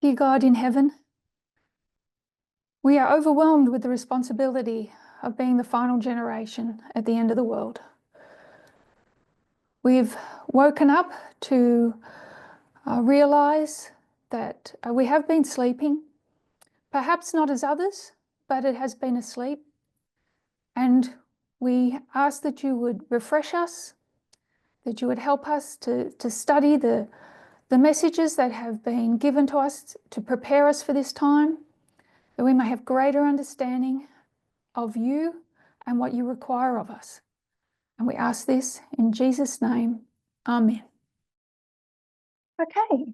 Dear God in heaven, we are overwhelmed with the responsibility of being the final generation at the end of the world. We've woken up to realize that we have been sleeping, perhaps not as others, but it has been asleep. And we ask that you would refresh us, that you would help us to study the messages that have been given to us to prepare us for this time, that we may have greater understanding of you and what you require of us. And we ask this in Jesus' name. Amen. Okay,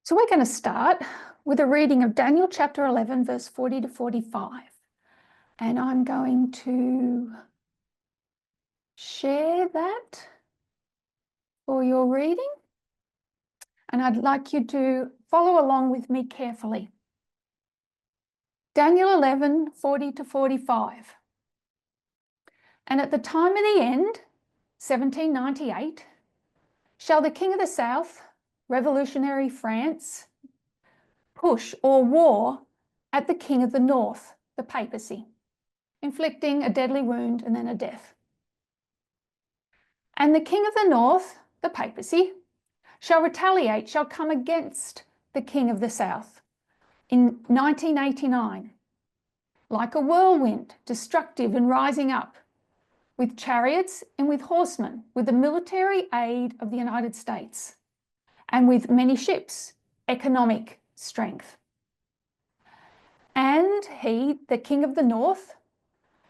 so we're going to start with a reading of Daniel chapter 11, verse 40 to 45. And I'm going to share that for your reading. And I'd like you to follow along with me carefully. Daniel 11, 40 to 45. And at the time of the end, 1798, shall the king of the south, revolutionary France, push or war at the king of the north, the papacy, inflicting a deadly wound and then a death. And the king of the north, the papacy, shall retaliate, shall come against the king of the south in 1989, like a whirlwind, destructive and rising up, with chariots and with horsemen, with the military aid of the United States, and with many ships, economic strength. And he, the king of the north,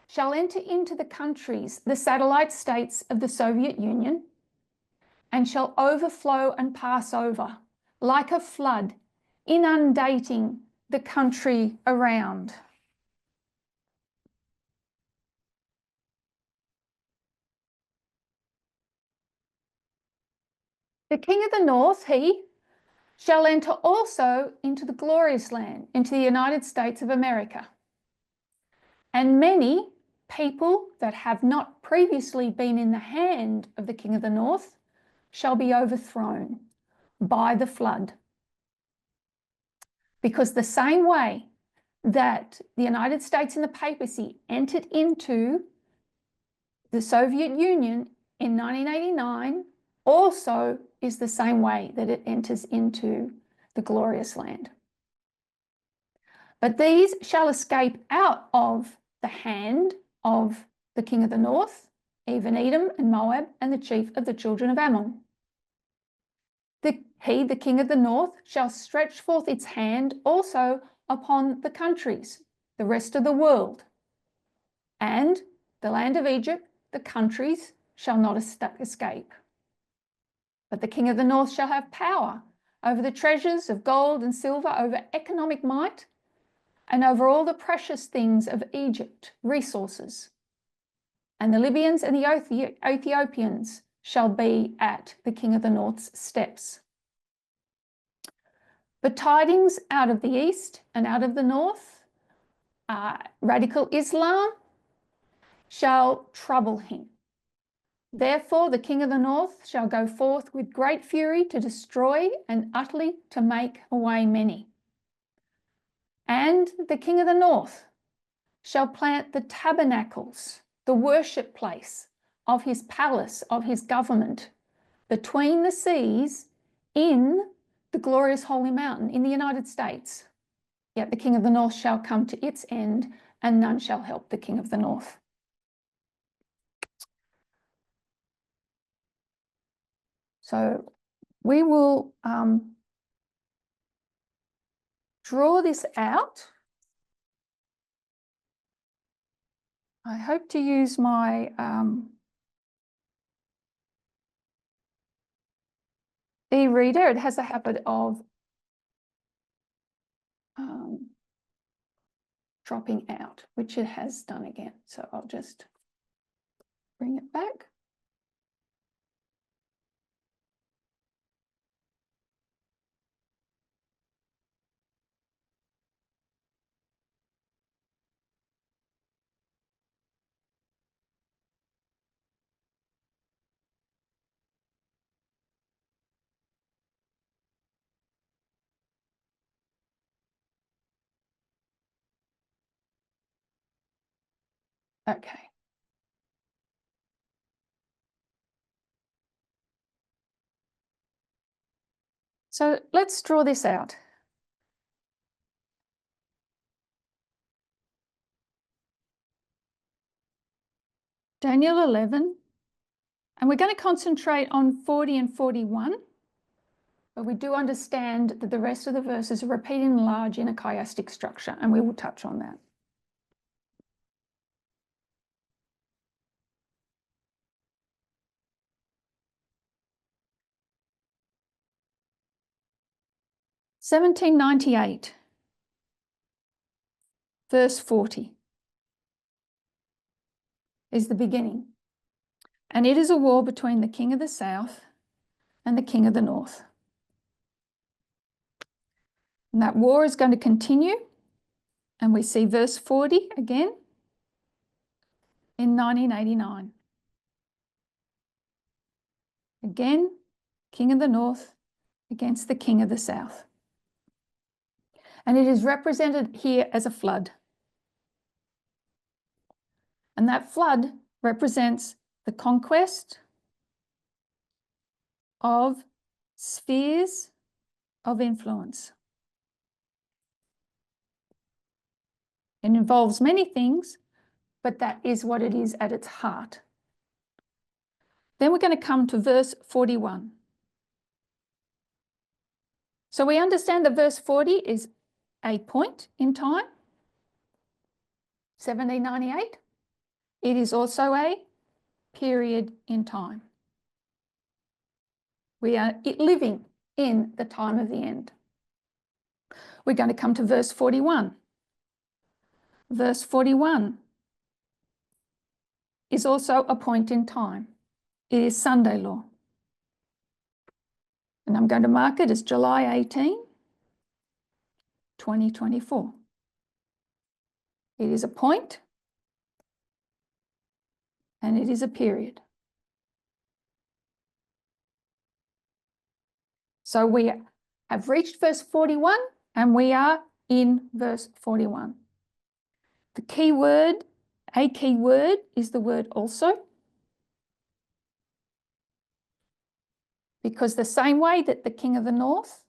shall enter into the countries, the satellite states of the Soviet Union, and shall overflow and pass over like a flood, inundating the country around. The king of the north, he shall enter also into the glorious land, into the United States of America. And many people that have not previously been in the hand of the king of the north shall be overthrown by the flood. Because the same way that the United States and the papacy entered into the Soviet Union in 1989 also is the same way that it enters into the glorious land. But these shall escape out of the hand of the king of the north, even Edom and Moab, and the chief of the children of Ammon. He, the king of the north, shall stretch forth its hand also upon the countries, the rest of the world. And the land of Egypt, the countries, shall not escape. But the king of the north shall have power over the treasures of gold and silver, over economic might, and over all the precious things of Egypt, resources. And the Libyans and the Ethiopians shall be at the king of the north's steps. But tidings out of the east and out of the north, radical Islam, shall trouble him. Therefore the king of the north shall go forth with great fury to destroy and utterly to make away many. And the king of the north shall plant the tabernacles, the worship place of his palace, of his government, between the seas in the glorious holy mountain in the United States. Yet the king of the north shall come to its end, and none shall help the king of the north. So we will draw this out. I hope to use my e-reader. It has a habit of dropping out, which it has done again. So I'll just bring it back. Okay. So let's draw this out. Daniel 11, and we're going to concentrate on 40 and 41, but we do understand that the rest of the verses are repeating large in a chiastic structure, and we will touch on that. (1798), verse 40 is the beginning. And it is a war between the king of the south and the king of the north. And that war is going to continue. And we see verse 40 again in 1989. Again, king of the north against the king of the south. And it is represented here as a flood. And that flood represents the conquest of spheres of influence. It involves many things, but that is what it is at its heart. Then we're going to come to verse 41. So we understand that verse 40 is a point in time, 1798. It is also a period in time. We are living in the time of the end. We're going to come to verse 41. Verse 41 is also a point in time. It is Sunday law. And I'm going to mark it as July 18, 2024. It is a point and it is a period. So we have reached verse 41 and we are in verse 41. The key word, a key word, is the word also. Because the same way that the king of the north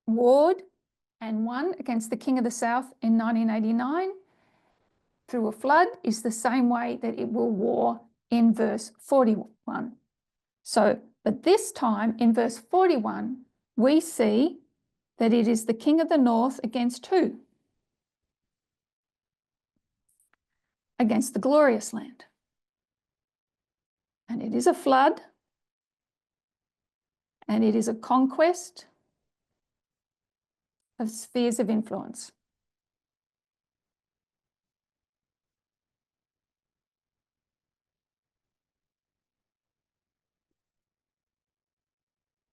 warred and won against the king of the south in 1989 through a flood is the same way that it will war in verse 41. So, but this time in verse 41, we see that it is the king of the north against who? Against the glorious land. And it is a flood, and it is a conquest of spheres of influence.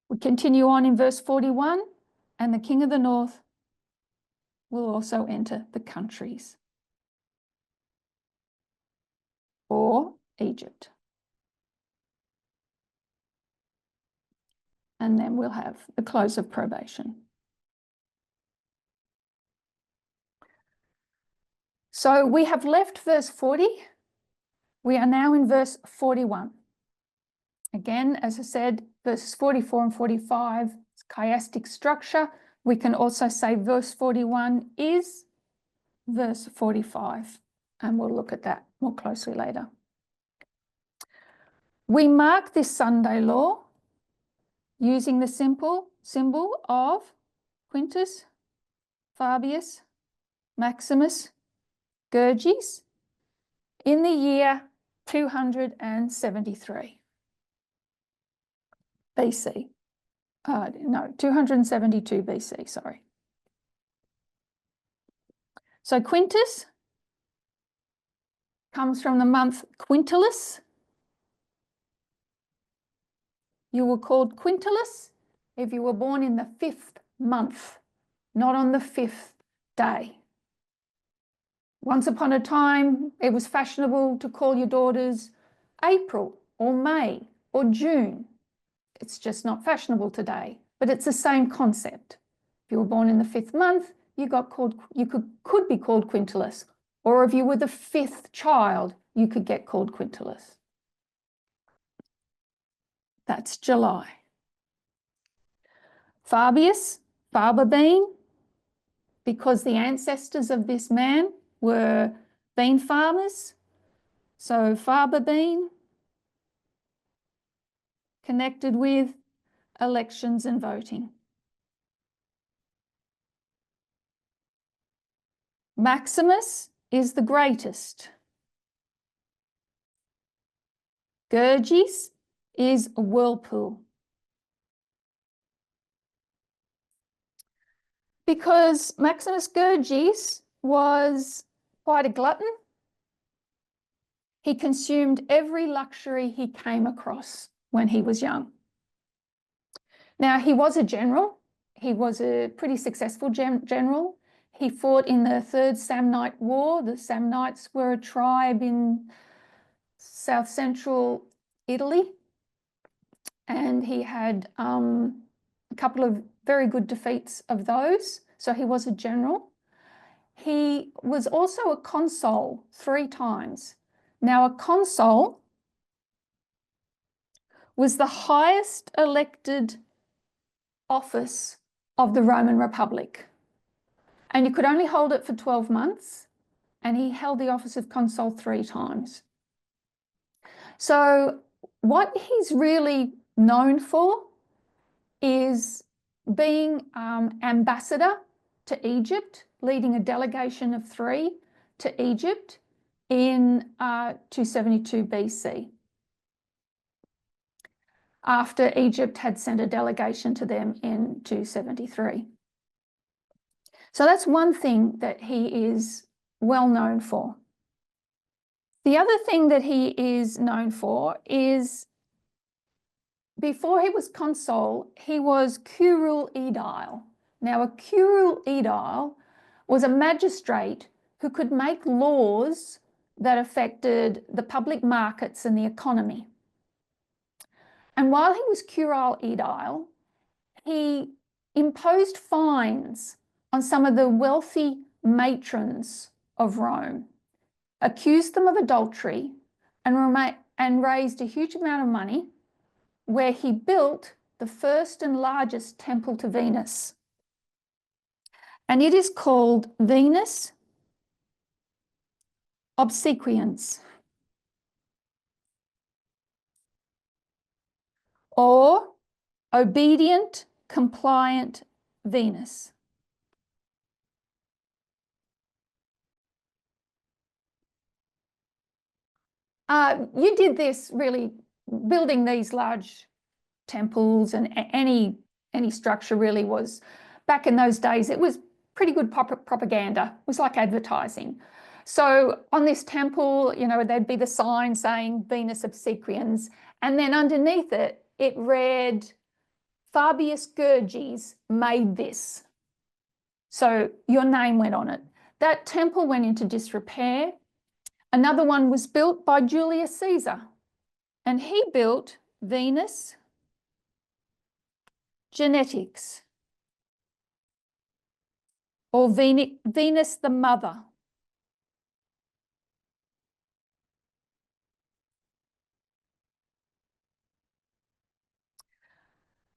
We continue on in verse 41, and the king of the north will also enter the countries, or Egypt. And then we'll have the close of probation. So we have left verse 40. We are now in verse 41. Again, as I said, verses 44 and 45 is chiastic structure. We can also say verse 41 is verse 45, and we'll look at that more closely later. We mark this Sunday law using the symbol of Quintus Fabius Maximus Gurgis in the year 273 BC. 272 BC, sorry. So Quintus comes from the month Quintilis. You were called Quintilis if you were born in the 5th month, not on the 5th day. Once upon a time, it was fashionable to call your daughters April or May or June. It's just not fashionable today, but it's the same concept. If you were born in the 5th month, you could be called Quintilis, Or if you were the 5th child, you could get called Quintilis. That's July. Fabius, Faber bean, because the ancestors of this man were bean farmers. So Faber bean connected with elections and voting. Maximus is the greatest. Gurges is a whirlpool. Because Maximus Gurges was quite a glutton, he consumed every luxury he came across when he was young. Now, he was a general. He was a pretty successful general. He fought in the Third Samnite War. The Samnites were a tribe in south central Italy, and he had a couple of very good defeats of those. So he was a general. He was also a consul 3 times. Now, a consul was the highest elected office of the Roman Republic. And you could only hold it for 12 months. And he held the office of consul 3 times. So what he's really known for is being ambassador to Egypt, leading a delegation of 3 to Egypt in 272 BC, after Egypt had sent a delegation to them in 273. So that's one thing that he is well known for. The other thing that he is known for is, before he was consul, he was curule aedile. Now, a curule aedile was a magistrate who could make laws that affected the public markets and the economy. And while he was curule aedile, he imposed fines on some of the wealthy matrons of Rome, accused them of adultery, and raised a huge amount of money, where he built the first and largest temple to Venus. And it is called Venus Obsequiens, or Obedient, Compliant Venus. You did this really, building these large temples and any structure really was, back in those days, it was pretty good propaganda. It was like advertising. So on this temple, you know, there'd be the sign saying Venus Obsequiens, and then underneath it, it read, Fabius Gurges made this. So your name went on it. That temple went into disrepair. Another one was built by Julius Caesar, and he built Venus Genetics, or Venus the Mother.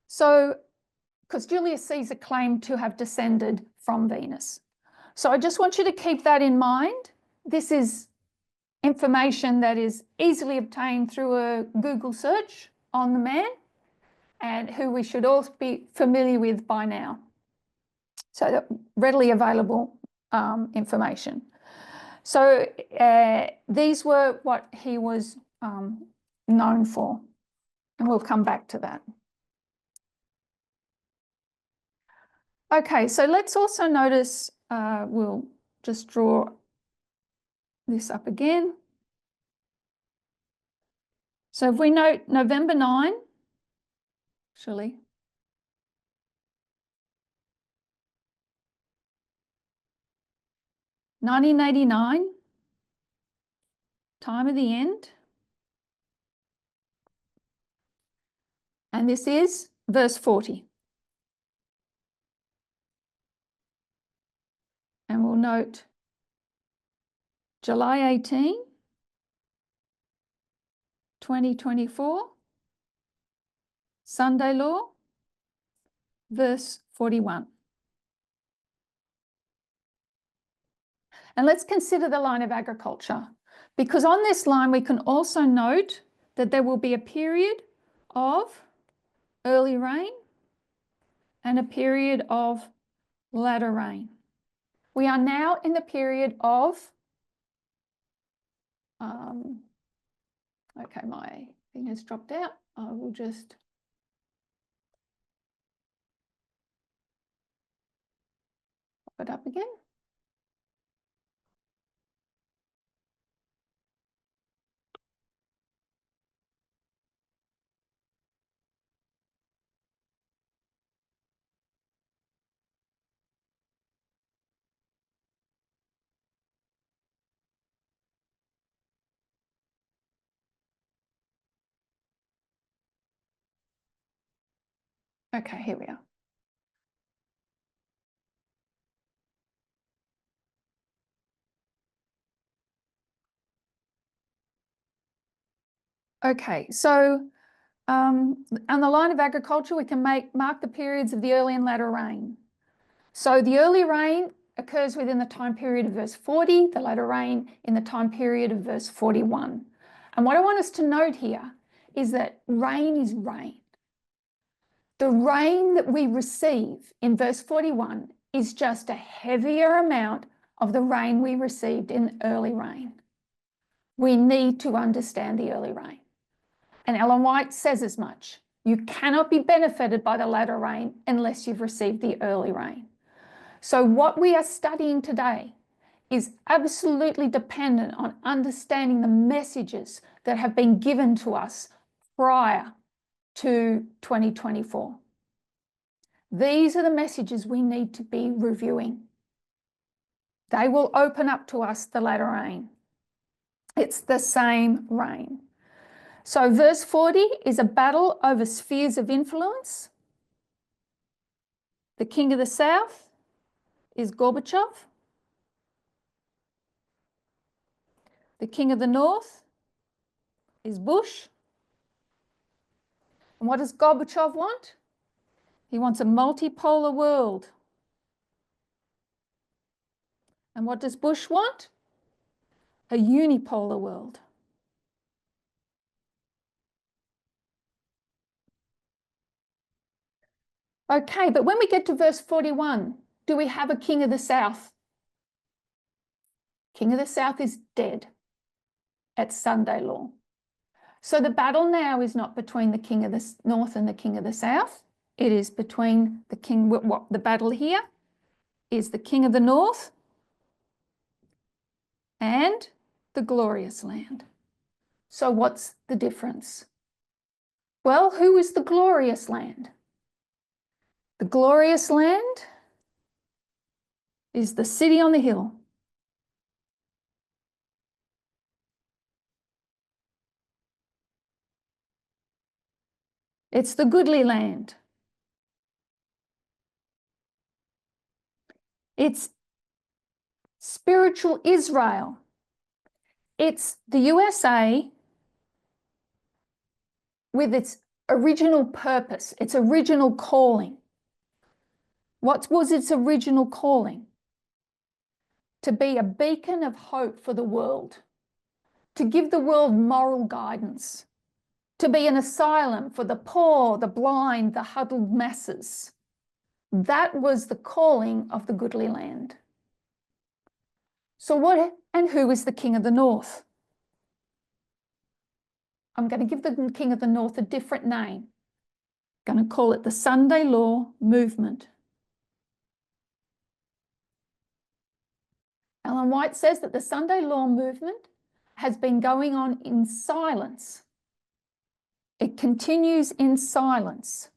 So, because Julius Caesar claimed to have descended from Venus. So I just want you to keep that in mind. This is information that is easily obtained through a Google search on the man, and who we should all be familiar with by now. So that readily available information. So these were what he was known for, and we'll come back to that. Okay, so let's also notice, we'll just draw this up again. So if we note November 9, actually, (1989), time of the end. And this is verse 40. And we'll note July 18, 2024, Sunday Law, verse 41. And let's consider the line of agriculture, because on this line we can also note that there will be a period of early rain and a period of latter rain. We are now in the period of, okay, my thing has dropped out. I will just pop it up again. Okay, here we are. Okay, so on the line of agriculture, we can mark the periods of the early and latter rain. So the early rain occurs within the time period of verse 40, the latter rain in the time period of verse 41. And what I want us to note here is that rain is rain. The rain that we receive in verse 41 is just a heavier amount of the rain we received in early rain. We need to understand the early rain. And Ellen White says as much. You cannot be benefited by the latter rain unless you've received the early rain. So what we are studying today is absolutely dependent on understanding the messages that have been given to us prior to 2024. These are the messages we need to be reviewing. They will open up to us the latter rain. It's the same rain. So verse 40 is a battle over spheres of influence. The king of the south is Gorbachev. The king of the north is Bush. And what does Gorbachev want? He wants a multipolar world. And what does Bush want? A unipolar world. Okay, but when we get to verse 41, do we have a king of the south? King of the south is dead at Sunday law. So the battle now is not between the king of the north and the king of the south. It is between the king, what the battle here is the king of the north and the glorious land. So what's the difference? Well, who is the glorious land? The glorious land is the city on the hill. It's the goodly land. It's spiritual Israel. It's the USA with its original purpose, its original calling. What was its original calling? To be a beacon of hope for the world, to give the world moral guidance, to be an asylum for the poor, the blind, the huddled masses. That was the calling of the goodly land. So what, and who is the king of the north? I'm going to give the king of the north a different name. I'm going to call it the Sunday Law Movement. Ellen White says that the Sunday Law Movement has been going on in silence. It continues in silence.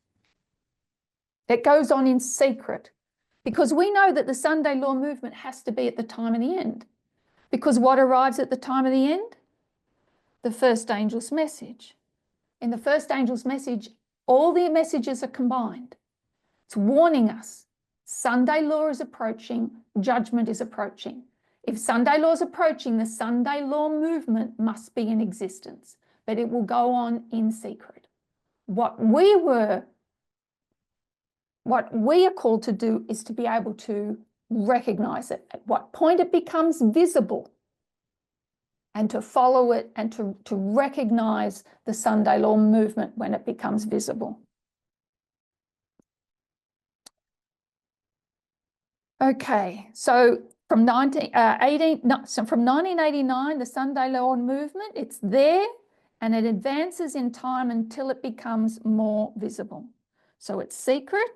It goes on in secret, because we know that the Sunday Law Movement has to be at the time of the end. Because what arrives at the time of the end? The first angel's message. In the first angel's message, all the messages are combined. It's warning us Sunday law is approaching, judgment is approaching. If Sunday law is approaching, the Sunday law movement must be in existence, but it will go on in secret. What we are called to do is to be able to recognize it, at what point it becomes visible, and to follow it and to recognize the Sunday law movement when it becomes visible. Okay, so from 1989, the Sunday law movement, it's there and it advances in time until it becomes more visible. So it's secret,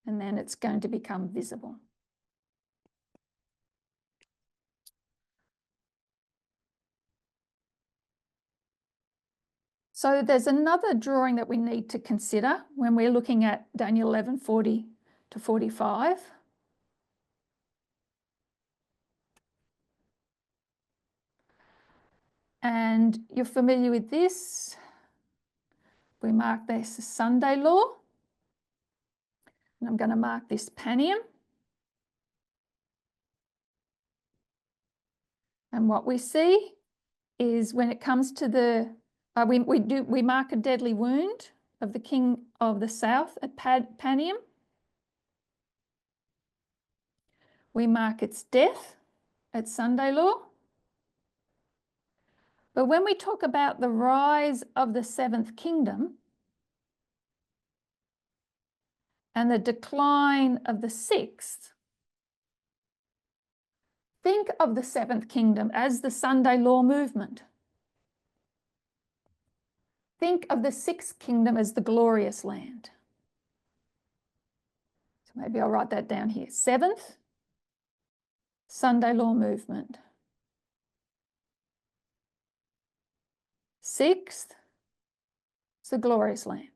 and then it's going to become visible. So there's another drawing that we need to consider when we're looking at Daniel 11:40 to 45. And you're familiar with this. We mark this as Sunday law. And I'm going to mark this Panium. And what we see is when it comes to the, we mark a deadly wound of the king of the south at Panium. We mark its death at Sunday law. But when we talk about the rise of the seventh kingdom and the decline of the sixth, think of the seventh kingdom as the Sunday law movement. Think of the sixth kingdom as the glorious land. So maybe I'll write that down here. Seventh, Sunday law movement. Sixth, it's the glorious land.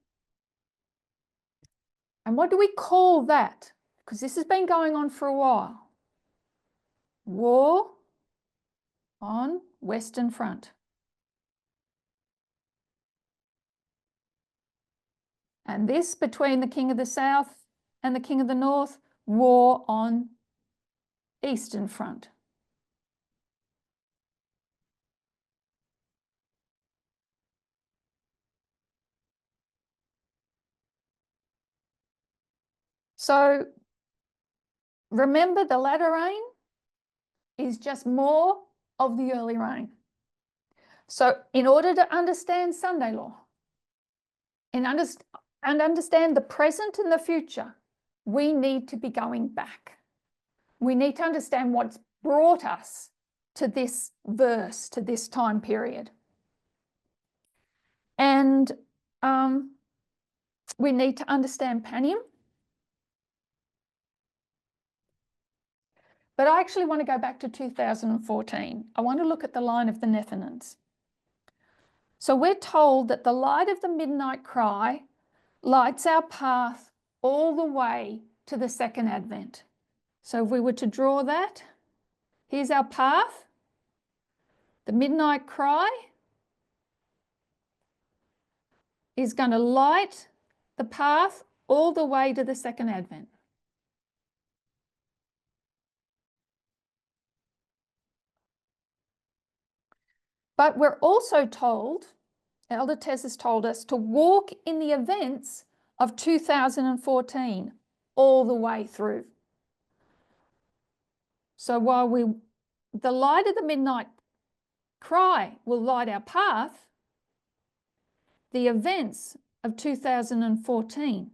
And what do we call that? Because this has been going on for a while. War on Western Front. And this between the King of the South and the King of the North, war on Eastern Front. So remember, the latter rain is just more of the early rain. So in order to understand Sunday law and understand the present and the future, we need to be going back. We need to understand what's brought us to this verse, to this time period. And we need to understand Panium. But I actually want to go back to 2014. I want to look at the line of the Nethanims. So we're told that the light of the midnight cry lights our path all the way to the second advent. So if we were to draw that, here's our path. The midnight cry is going to light the path all the way to the second advent. But we're also told, Elder Tess has told us, to walk in the events of 2014 all the way through. So while the light of the midnight cry will light our path, the events of 2014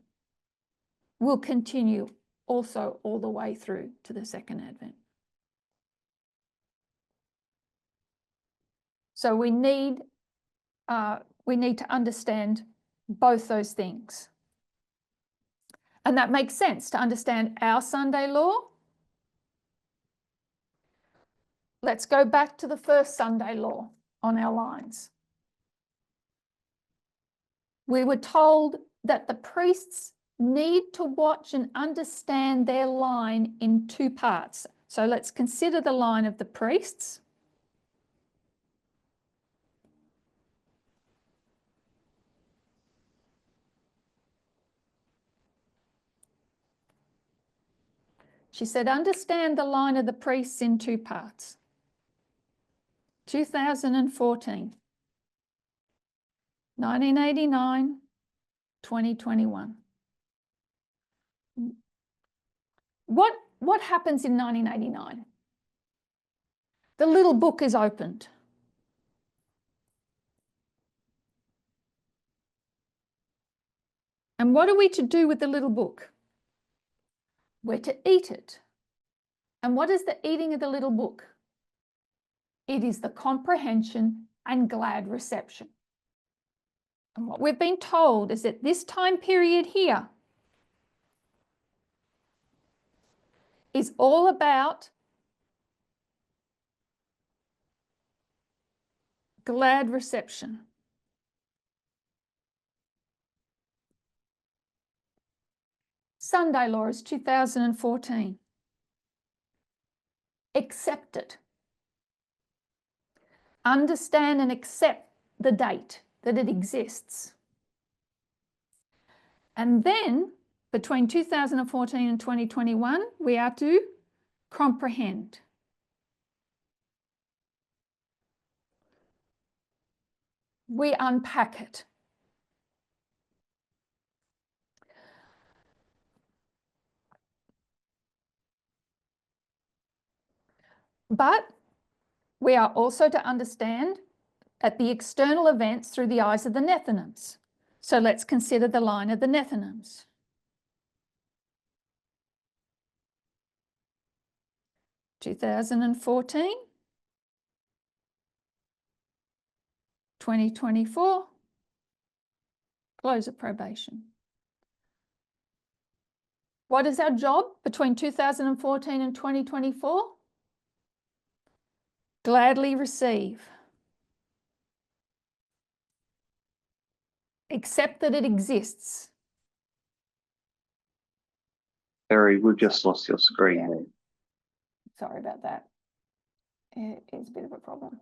will continue also all the way through to the second advent. So we need to understand both those things. And that makes sense to understand our Sunday law. Let's go back to the first Sunday law on our lines. We were told that the priests need to watch and understand their line in two parts. So let's consider the line of the priests. She said, understand the line of the priests in two parts. 2014, 1989, 2021. What happens in 1989? The little book is opened. And what are we to do with the little book? We're to eat it. And what is the eating of the little book? It is the comprehension and glad reception. And what we've been told is that this time period here is all about glad reception. Sunday law is 2014. Accept it. Understand and accept the date that it exists. And then between 2014 and 2021, we are to comprehend. We unpack it. But we are also to understand at the external events through the eyes of the Nethanims. So let's consider the line of the Nethanims. (2014), 2024, close of probation. What is our job between 2014 and 2024? Gladly receive. Accept that it exists. Terrie, we've just lost your screen. Yeah. Sorry about that. It is a bit of a problem.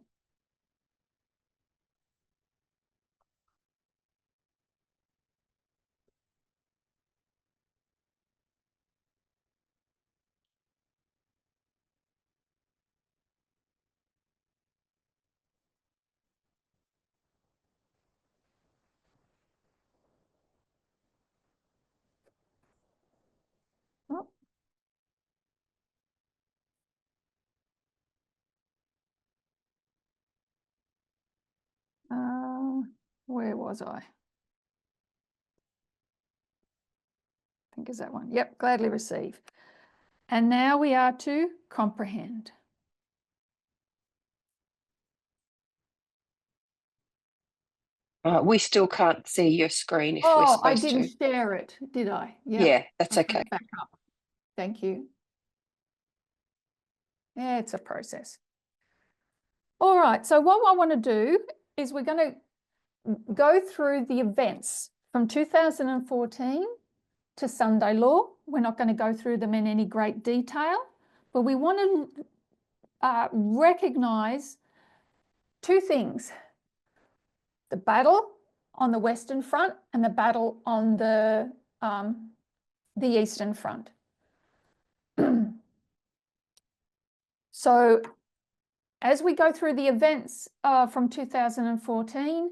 Oh. Where was I? I think is that one. Yep, gladly receive. And now we are to comprehend. We still can't see your screen if we're supposed I didn't to. share it, did I? Yep. Yeah, that's I'll put okay. it back up. Thank you. Yeah, it's a process. All right, so what I want to do is we're going to go through the events from 2014 to Sunday law. We're not going to go through them in any great detail, but we want to recognise two things: the battle on the Western Front and the battle on the Eastern Front. So as we go through the events from 2014,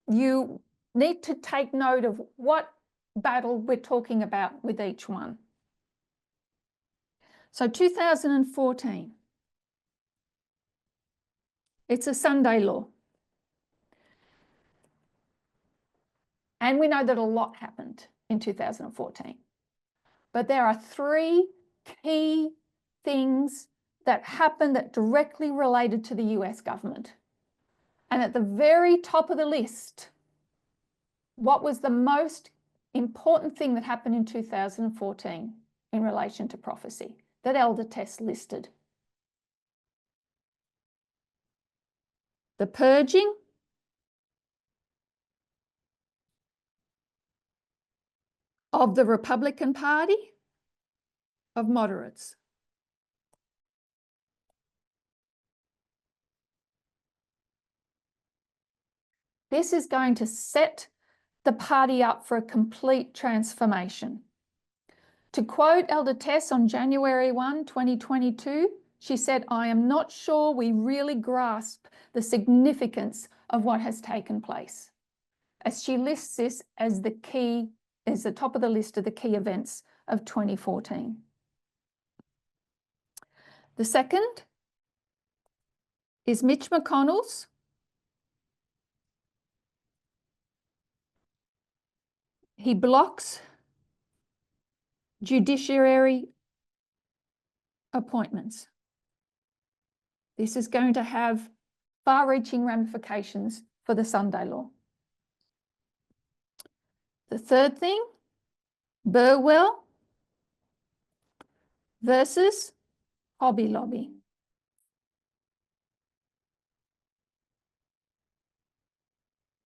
you need to take note of what battle we're talking about with each one. So 2014, it's a Sunday law. And we know that a lot happened in 2014. But there are three key things that happened that directly related to the US government. And at the very top of the list, what was the most important thing that happened in 2014 in relation to prophecy that Elder Tess listed? The purging of the Republican Party of moderates. This is going to set the party up for a complete transformation. To quote Elder Tess on January 1, 2022, she said, "I am not sure we really grasp the significance of what has taken place," as she lists this as the top of the list of the key events of 2014. The second is Mitch McConnell's he blocks judiciary appointments. This is going to have far-reaching ramifications for the Sunday Law. The third thing, Burwell versus Hobby Lobby.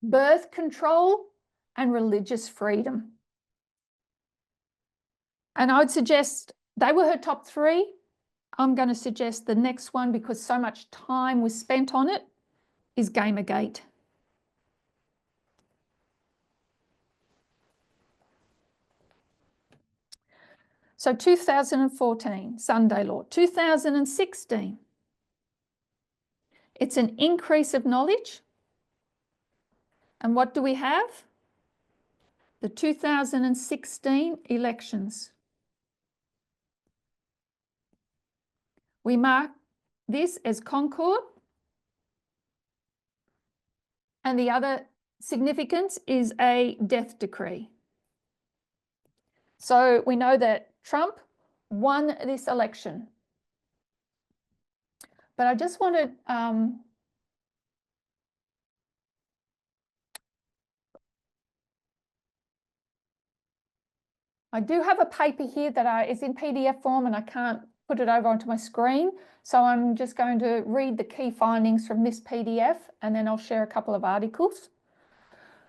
Birth control and religious freedom. And I would suggest they were her top three. I'm going to suggest the next one, because so much time was spent on it, is Gamergate. So 2014, Sunday Law. 2016, it's an increase of knowledge. And what do we have? The 2016 elections. We mark this as Concord. And the other significance is a death decree. So we know that Trump won this election. But I just wanted I do have a paper here that is in PDF form, and I can't put it over onto my screen. So I'm just going to read the key findings from this PDF, and then I'll share a couple of articles.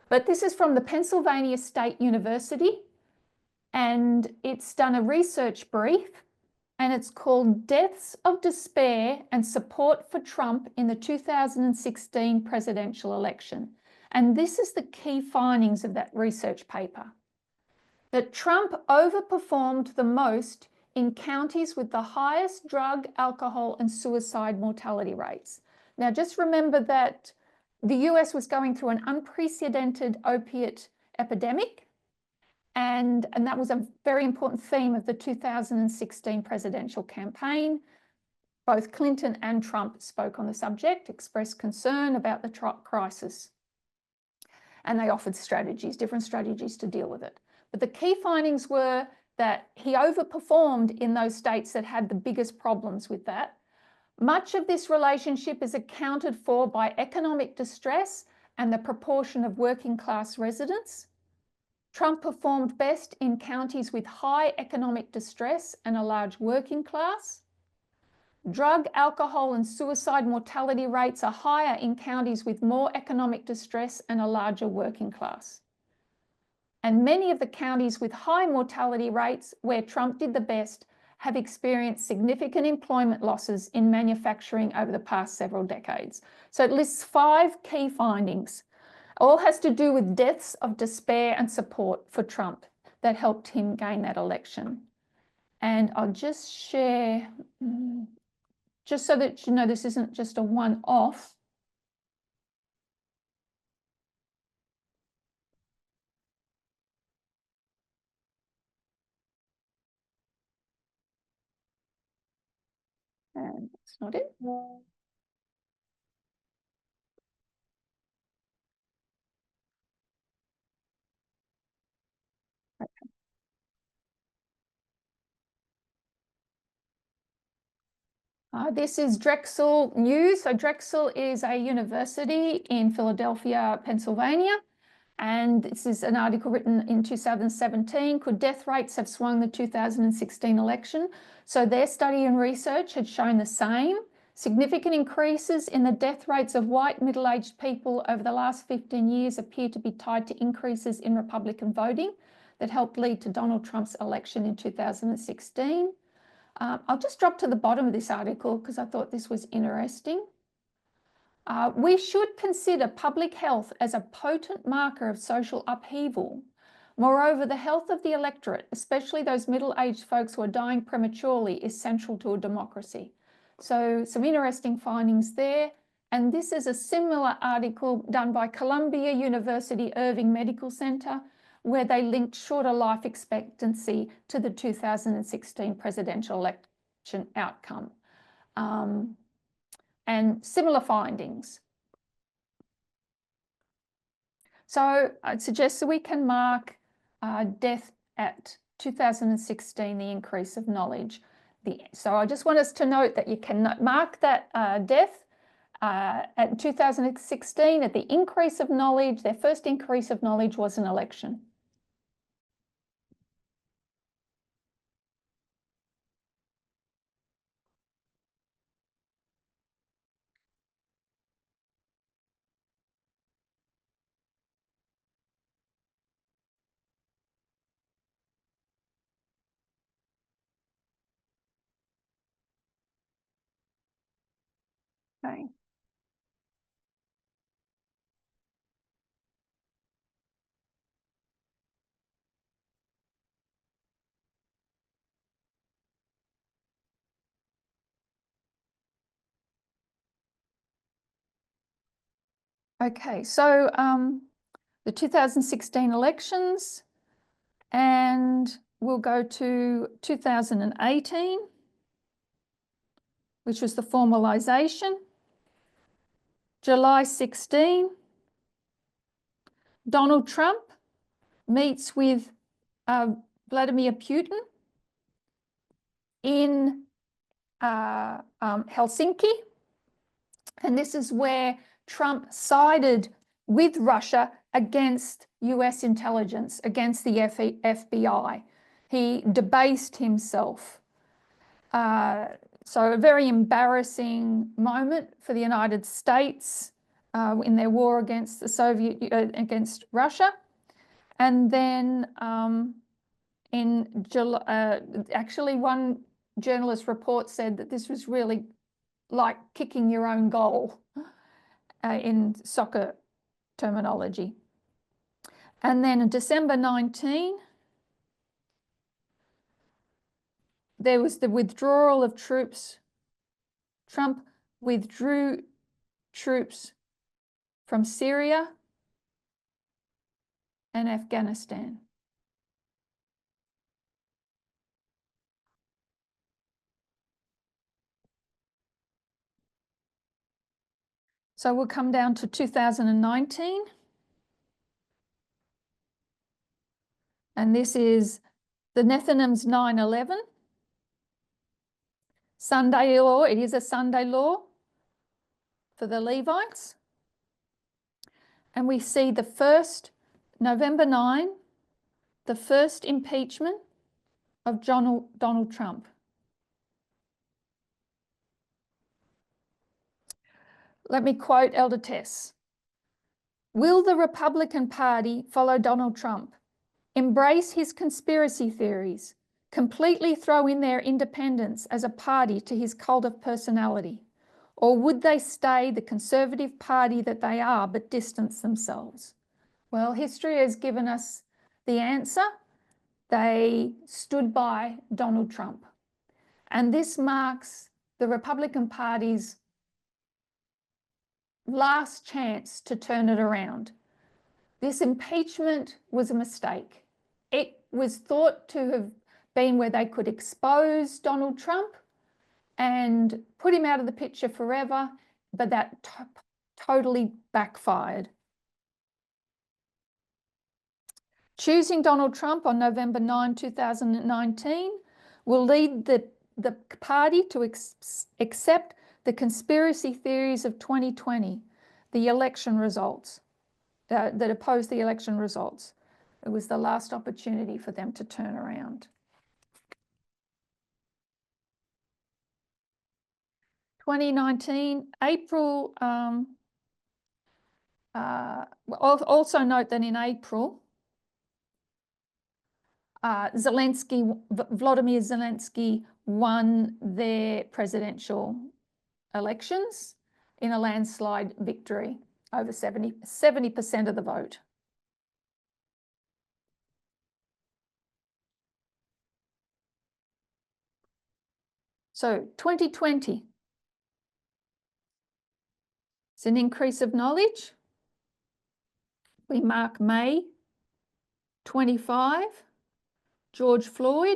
But this is from the Pennsylvania State University, and it's done a research brief, and it's called Deaths of Despair and Support for Trump in the 2016 Presidential Election. And this is the key findings of that research paper. That Trump overperformed the most in counties with the highest drug, alcohol, and suicide mortality rates. Now, just remember that the US was going through an unprecedented opiate epidemic, and that was a very important theme of the 2016 presidential campaign. Both Clinton and Trump spoke on the subject, expressed concern about the crisis, and they offered different strategies to deal with it. But the key findings were that he overperformed in those states that had the biggest problems with that. Much of this relationship is accounted for by economic distress and the proportion of working class residents. Trump performed best in counties with high economic distress and a large working class. Drug, alcohol, and suicide mortality rates are higher in counties with more economic distress and a larger working class. And many of the counties with high mortality rates, where Trump did the best, have experienced significant employment losses in manufacturing over the past several decades. So it lists 5 key findings. All has to do with deaths of despair and support for Trump that helped him gain that election. And I'll just share, just so that you know this isn't just a one-off. And that's not it. This is Drexel News. So Drexel is a university in Philadelphia, Pennsylvania. And this is an article written in 2017. Could death rates have swung the 2016 election? So their study and research had shown the same. Significant increases in the death rates of white middle-aged people over the last 15 years appear to be tied to increases in Republican voting that helped lead to Donald Trump's election in 2016. I'll just drop to the bottom of this article because I thought this was interesting. We should consider public health as a potent marker of social upheaval. Moreover, the health of the electorate, especially those middle-aged folks who are dying prematurely, is central to a democracy. So some interesting findings there. And this is a similar article done by Columbia University Irving Medical Center, where they linked shorter life expectancy to the 2016 presidential election outcome. And similar findings. So I'd suggest that we can mark death at 2016, the increase of knowledge. So I just want us to note that you can mark that death at 2016 at the increase of knowledge. Their first increase of knowledge was an election. Okay. Okay, so the 2016 elections, and we'll go to 2018, which was the formalisation. July 16, Donald Trump meets with Vladimir Putin in Helsinki. And this is where Trump sided with Russia against US intelligence, against the FBI. He debased himself. So a very embarrassing moment for the United States in their war against against Russia. And then in July, actually one journalist report said that this was really like kicking your own goal in soccer terminology. And then in December 19, there was the withdrawal of troops. Trump withdrew troops from Syria and Afghanistan. So we'll come down to 2019. And this is the Nethanims 9/11. Sunday law, it is a Sunday law for the Levites. And we see the first, November 9, the first impeachment of Donald Trump. Let me quote Elder Tess. Will the Republican Party follow Donald Trump, embrace his conspiracy theories, completely throw in their independence as a party to his cult of personality? Or would they stay the conservative party that they are but distance themselves? Well, history has given us the answer. They stood by Donald Trump. And this marks the Republican Party's last chance to turn it around. This impeachment was a mistake. It was thought to have been where they could expose Donald Trump and put him out of the picture forever, but that totally backfired. Choosing Donald Trump on November 9, 2019 will lead the party to accept the conspiracy theories of 2020, the election results, that opposed the election results. It was the last opportunity for them to turn around. 2019, April, also note that in April, Vladimir Zelensky won their presidential elections in a landslide victory, over 70% of the vote. So 2020, it's an increase of knowledge. We mark May 25, George Floyd.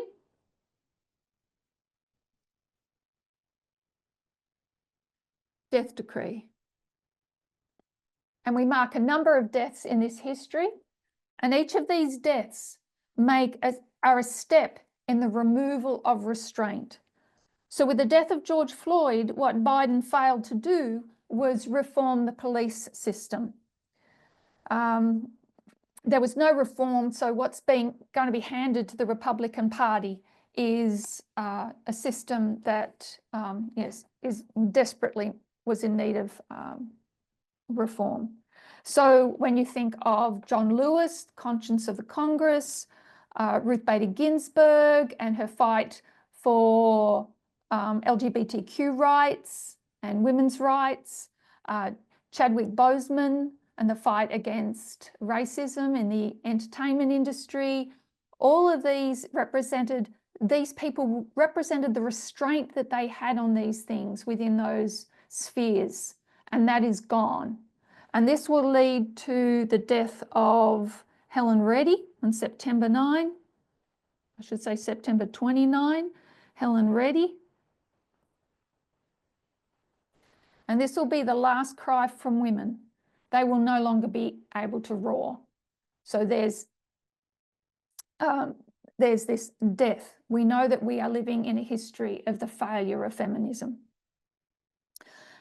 Death decree. And we mark a number of deaths in this history, and each of these deaths are a step in the removal of restraint. So with the death of George Floyd, what Biden failed to do was reform the police system. There was no reform, so what's going to be handed to the Republican Party is a system that, yes, was in need of reform. So when you think of John Lewis, Conscience of the Congress, Ruth Bader Ginsburg and her fight for LGBTQ rights and women's rights, Chadwick Boseman and the fight against racism in the entertainment industry, all of these people represented the restraint that they had on these things within those spheres, and that is gone. And this will lead to the death of Helen Reddy on September 9, I should say September 29, Helen Reddy. And this will be the last cry from women. They will no longer be able to roar. So there's this death. We know that we are living in a history of the failure of feminism.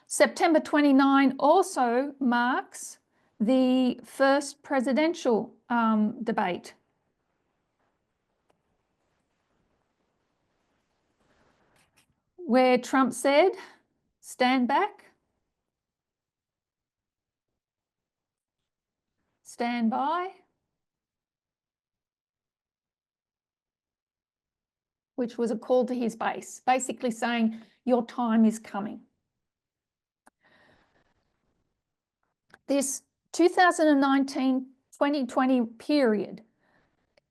September 29 also marks the first presidential debate. Where Trump said, stand back, stand by, which was a call to his base, basically saying, your time is coming. This 2019-2020 period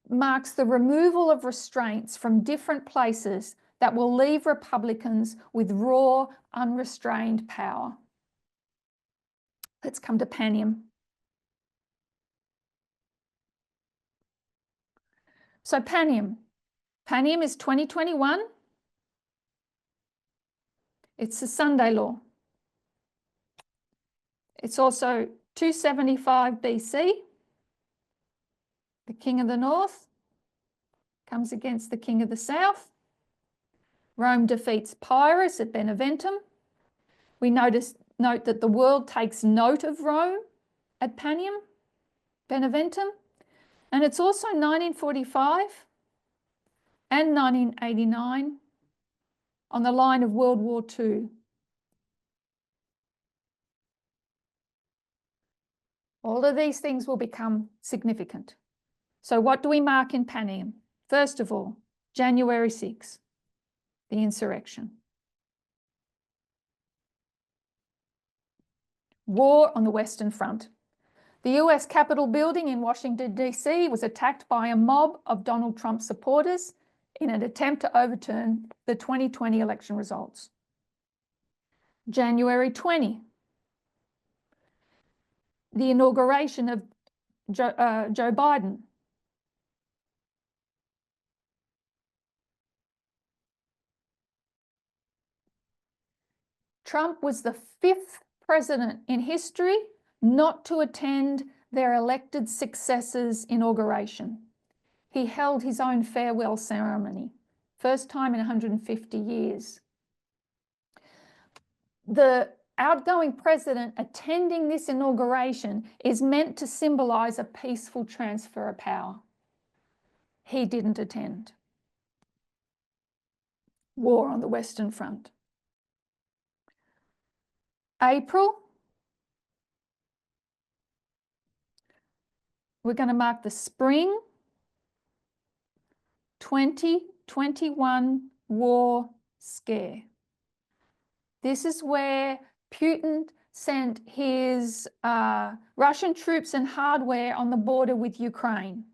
marks the removal of restraints from different places that will leave Republicans with raw, unrestrained power. Let's come to Panium. So Panium is 2021. It's the Sunday law. It's also 275 BC. The king of the north comes against the king of the south. Rome defeats Pyrrhus at Beneventum. We note that the world takes note of Rome at Beneventum. And it's also 1945 and 1989 on the line of World War II. All of these things will become significant. So what do we mark in Panium? First of all, January 6, the insurrection. War on the Western Front. The US Capitol building in Washington, D.C. was attacked by a mob of Donald Trump supporters in an attempt to overturn the 2020 election results. January 20, the inauguration of Joe Biden. Trump was the 5th president in history not to attend their elected successors' inauguration. He held his own farewell ceremony, first time in 150 years. The outgoing president attending this inauguration is meant to symbolise a peaceful transfer of power. He didn't attend. War on the Western Front. April, we're going to mark the spring 2021 war scare. This is where Putin sent his Russian troops and hardware on the border with Ukraine.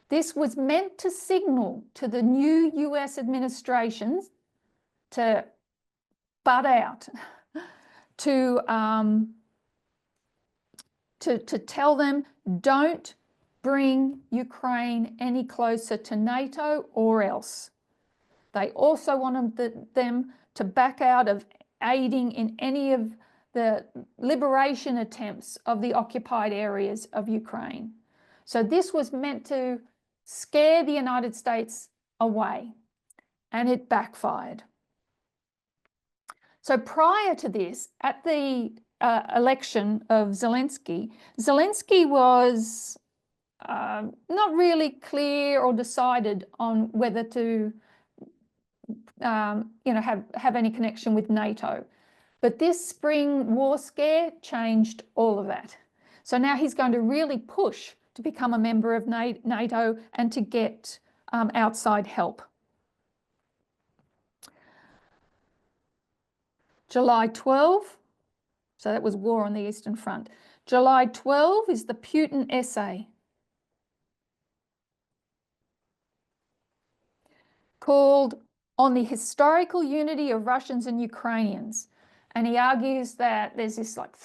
This was meant to signal to the new US administration to butt out, to tell them, don't bring Ukraine any closer to NATO or else. They also wanted them to back out of aiding in any of the liberation attempts of the occupied areas of Ukraine. So this was meant to scare the United States away, and it backfired. So prior to this, at the election of Zelensky, Zelensky was not really clear or decided on whether to have any connection with NATO. But this spring war scare changed all of that. So now he's going to really push to become a member of NATO and to get outside help. July 12, so that was war on the Eastern Front. July 12 is the Putin essay called On the Historical Unity of Russians and Ukrainians. And he argues that there's this like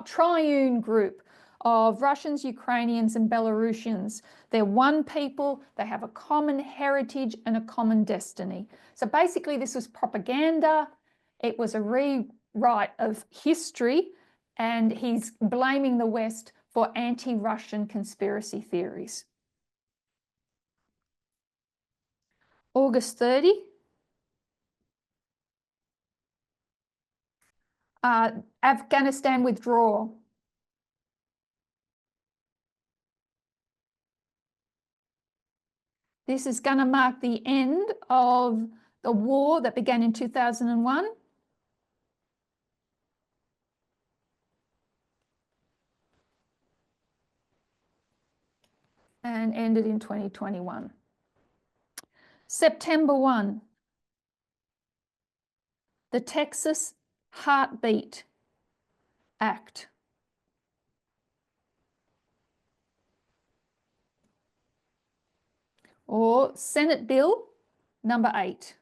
triune group of Russians, Ukrainians, and Belarusians. They're one people, they have a common heritage and a common destiny. So basically this was propaganda, it was a rewrite of history, and he's blaming the West for anti-Russian conspiracy theories. August 30, Afghanistan withdrawal. This is going to mark the end of the war that began in 2001. And ended in 2021. September 1, the Texas Heartbeat Act. Or Senate Bill number 8.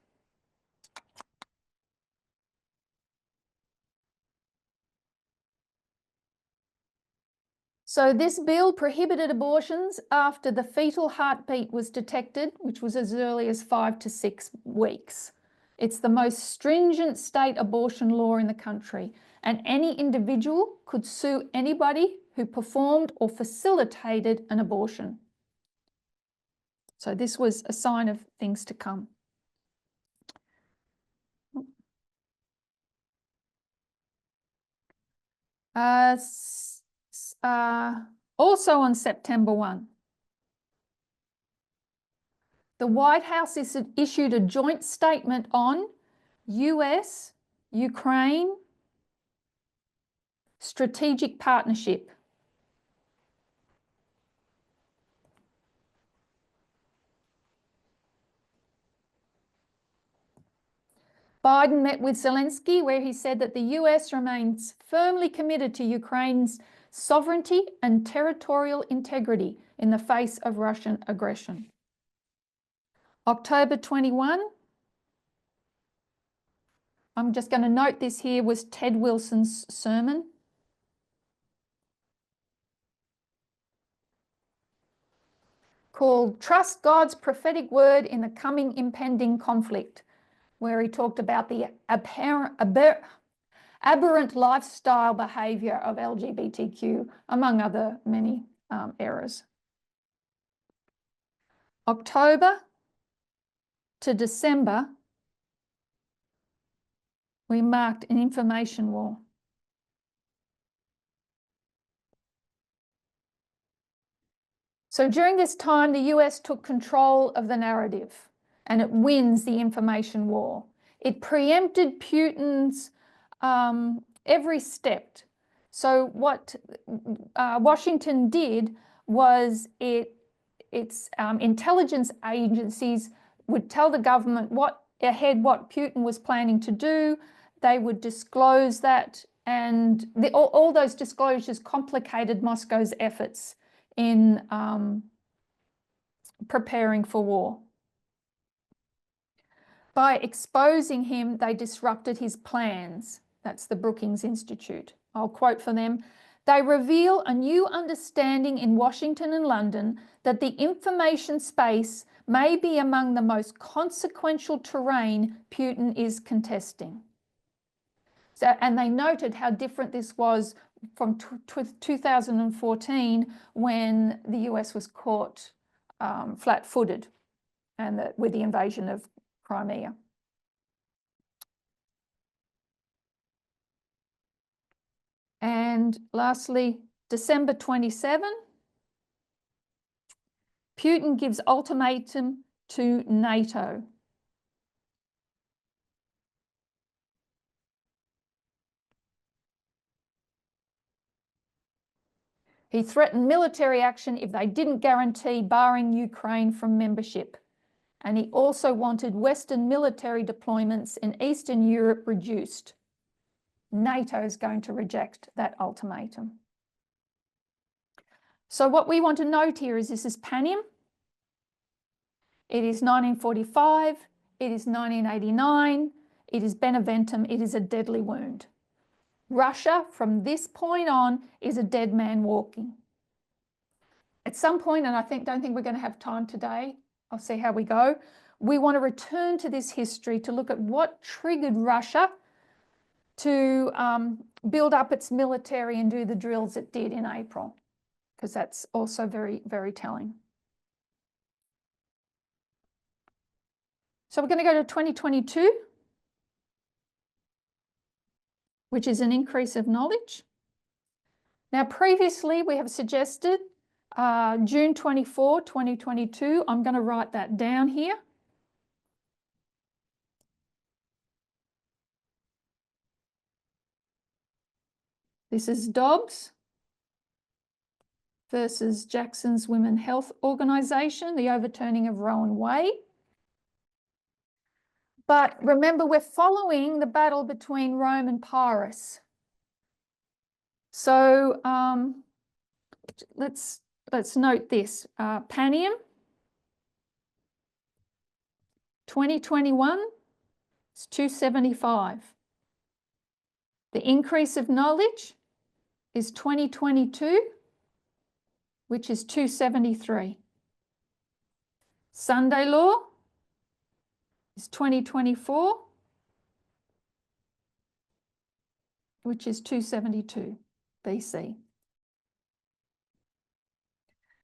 So this bill prohibited abortions after the fetal heartbeat was detected, which was as early as 5 to 6 weeks. It's the most stringent state abortion law in the country, and any individual could sue anybody who performed or facilitated an abortion. So this was a sign of things to come. Also on September 1, the White House issued a joint statement on US, Ukraine, strategic partnership. Biden met with Zelensky, where he said that the US remains firmly committed to Ukraine's sovereignty and territorial integrity in the face of Russian aggression. October 21, I'm just going to note this here, was Ted Wilson's sermon. Called Trust God's Prophetic Word in the Coming Impending Conflict, where he talked about the aberrant lifestyle behaviour of LGBTQ, among other many errors. October to December, we marked an information war. So during this time, the US took control of the narrative, and it wins the information war. It preempted Putin's every step. So what Washington did was its intelligence agencies would tell the government what Putin was planning to do. They would disclose that, and all those disclosures complicated Moscow's efforts in preparing for war. by exposing him, they disrupted his plans. That's the Brookings Institute. I'll quote for them. They reveal a new understanding in Washington and London that the information space may be among the most consequential terrain Putin is contesting. So, and they noted how different this was from 2014 when the US was caught flat-footed and with the invasion of Crimea. And lastly, December 27, Putin gives ultimatum to NATO. He threatened military action if they didn't guarantee barring Ukraine from membership. And he also wanted Western military deployments in Eastern Europe reduced. NATO is going to reject that ultimatum. So what we want to note here is this is Panem. It is 1945. It is 1989. It is Beneventum. It is a deadly wound. Russia, from this point on, is a dead man walking. At some point, and don't think we're going to have time today, I'll see how we go, we want to return to this history to look at what triggered Russia to build up its military and do the drills it did in April, because that's also very, very telling. So we're going to go to 2022, which is an increase of knowledge. Now, previously we have suggested June 24, 2022. I'm going to write that down here. This is Dobbs versus Jackson's Women Health Organisation, the overturning of Roe and Wade. But remember, we're following the battle between Rome and Pyrrhus. So let's note this. Panem, 2021, it's 275. The increase of knowledge is 2022, which is 273. Sunday law is 2024, which is 272 BC.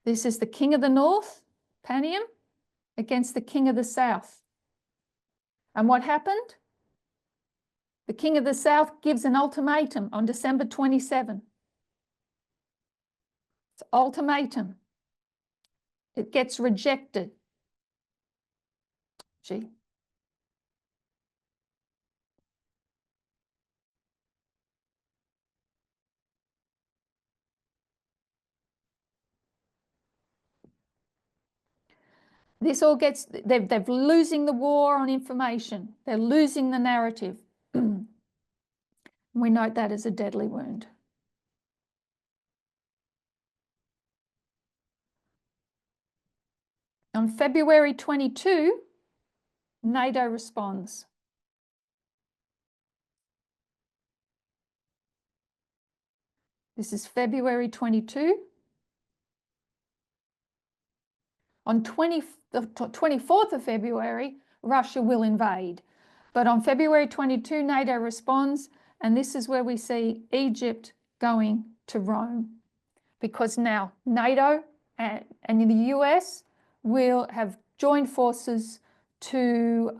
This is the king of the north, Panem, against the king of the south. And what happened? The king of the south gives an ultimatum on December 27. It's ultimatum. It gets rejected. Gee. This all gets, they're losing the war on information. They're losing the narrative. We note that as a deadly wound. On February 22, NATO responds. This is February 22. On the 24th of February, Russia will invade. But on February 22, NATO responds, and this is where we see Egypt going to Rome. Because now NATO and the US will have joined forces to,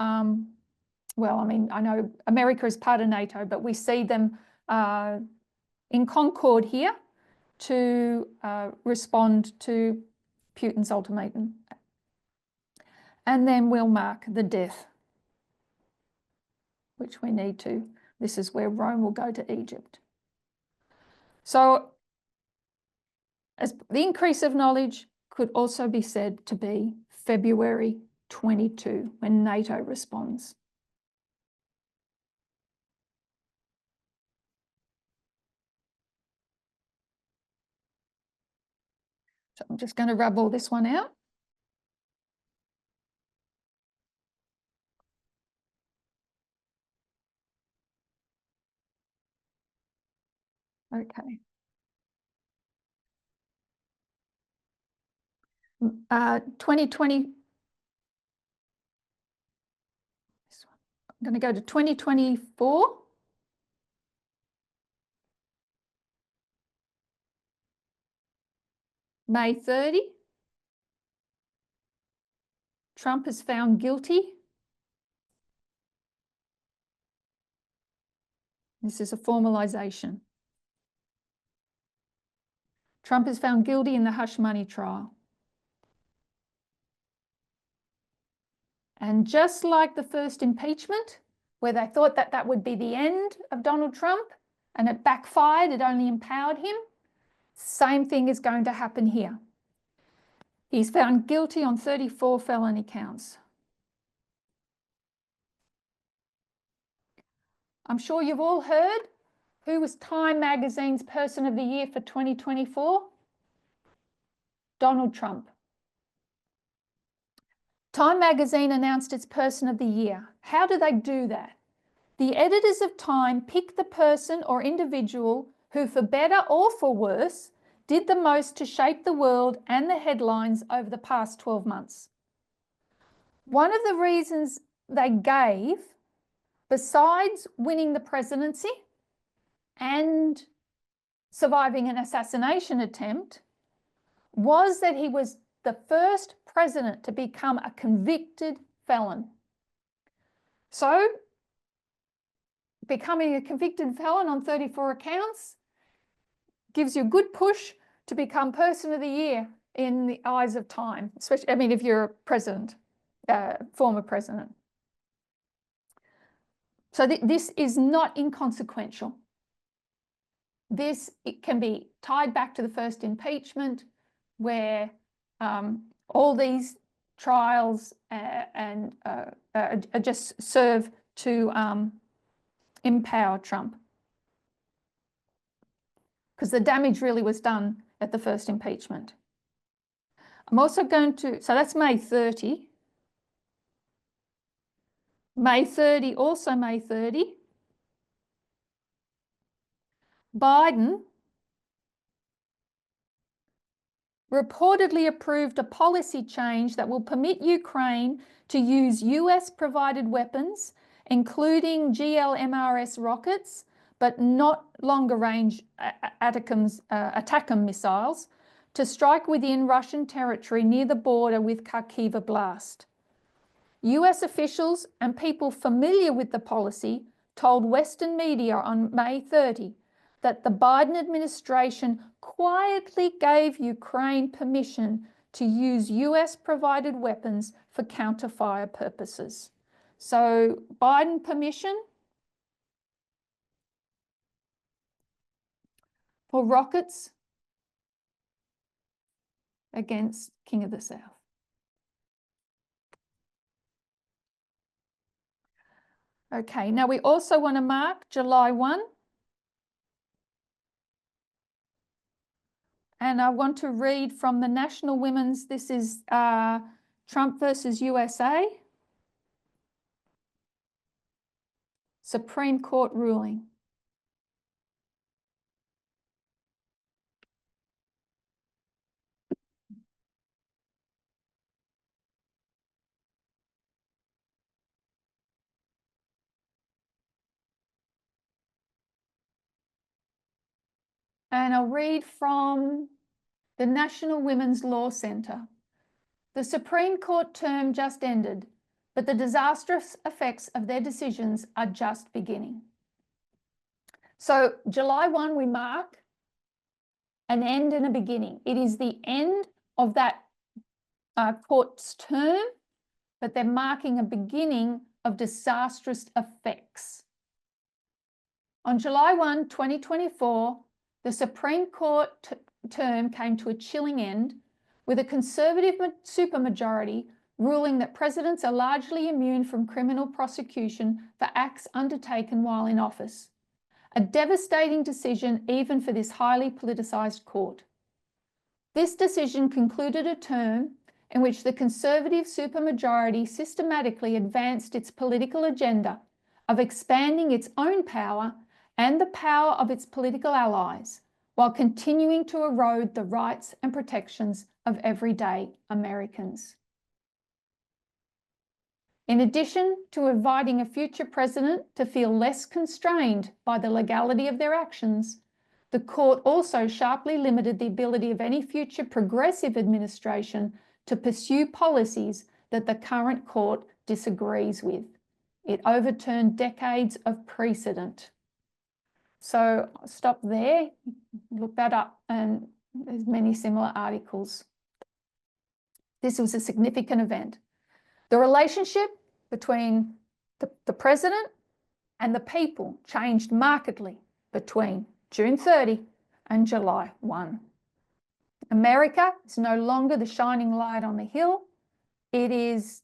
well, I mean, I know America is part of NATO, but we see them in concord here to respond to Putin's ultimatum. And then we'll mark the death, which we need to. This is where Rome will go to Egypt. So as the increase of knowledge could also be said to be February 22, when NATO responds. So I'm just going to rub all this one out. Okay. 2020. I'm going to go to 2024. May 30. Trump is found guilty. This is a formalisation. Trump is found guilty in the hush money trial. And just like the first impeachment, where they thought that that would be the end of Donald Trump and it backfired, it only empowered him, same thing is going to happen here. He's found guilty on 34 felony counts. I'm sure you've all heard who was Time Magazine's Person of the Year for 2024? Donald Trump. Time Magazine announced its Person of the Year. How do they do that? The editors of Time pick the person or individual who, for better or for worse, did the most to shape the world and the headlines over the past 12 months. One of the reasons they gave, besides winning the presidency and surviving an assassination attempt, was that he was the first president to become a convicted felon. So, becoming a convicted felon on 34 accounts gives you a good push to become Person of the Year in the eyes of Time, especially, I mean, if you're a president, former president. So this is not inconsequential. It can be tied back to the first impeachment, where all these trials just serve to empower Trump. Because the damage really was done at the first impeachment. I'm also going to, so that's May 30. May 30, also May 30. Biden reportedly approved a policy change that will permit Ukraine to use US-provided weapons, including GLMRS rockets, but not longer-range ATACMS missiles, to strike within Russian territory near the border with Kharkiv Oblast. US officials and people familiar with the policy told Western media on May 30 that the Biden administration quietly gave Ukraine permission to use US-provided weapons for counterfire purposes. So Biden permission for rockets against King of the South. Okay, now we also want to mark July 1. And I want to read from the National Women's, this is Trump versus USA, Supreme Court ruling. And I'll read from the National Women's Law Centre. The Supreme Court term just ended, but the disastrous effects of their decisions are just beginning. So July 1, we mark an end and a beginning. It is the end of that court's term, but they're marking a beginning of disastrous effects. On July 1, 2024, the Supreme Court term came to a chilling end, with a conservative supermajority ruling that presidents are largely immune from criminal prosecution for acts undertaken while in office. A devastating decision even for this highly politicised court. This decision concluded a term in which the conservative supermajority systematically advanced its political agenda of expanding its own power and the power of its political allies, while continuing to erode the rights and protections of everyday Americans. In addition to inviting a future president to feel less constrained by the legality of their actions, the court also sharply limited the ability of any future progressive administration to pursue policies that the current court disagrees with. It overturned decades of precedent. So I'll stop there, look that up, and there's many similar articles. This was a significant event. The relationship between the president and the people changed markedly between June 30 and July 1. America is no longer the shining light on the hill. It is,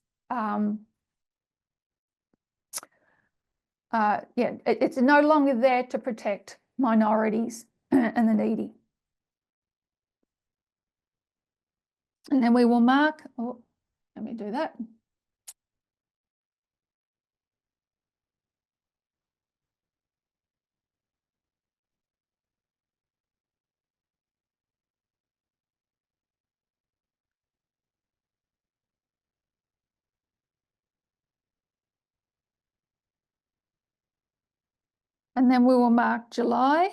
it's no longer there to protect minorities and the needy. And then we will mark, oh, let me do that. And then we will mark July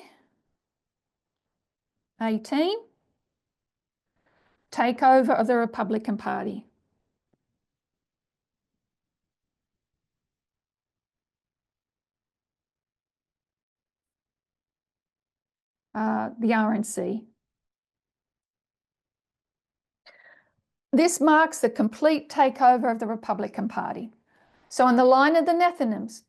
18, takeover of the Republican Party. The RNC. This marks the complete takeover of the Republican Party. So on the line of the Nethanims,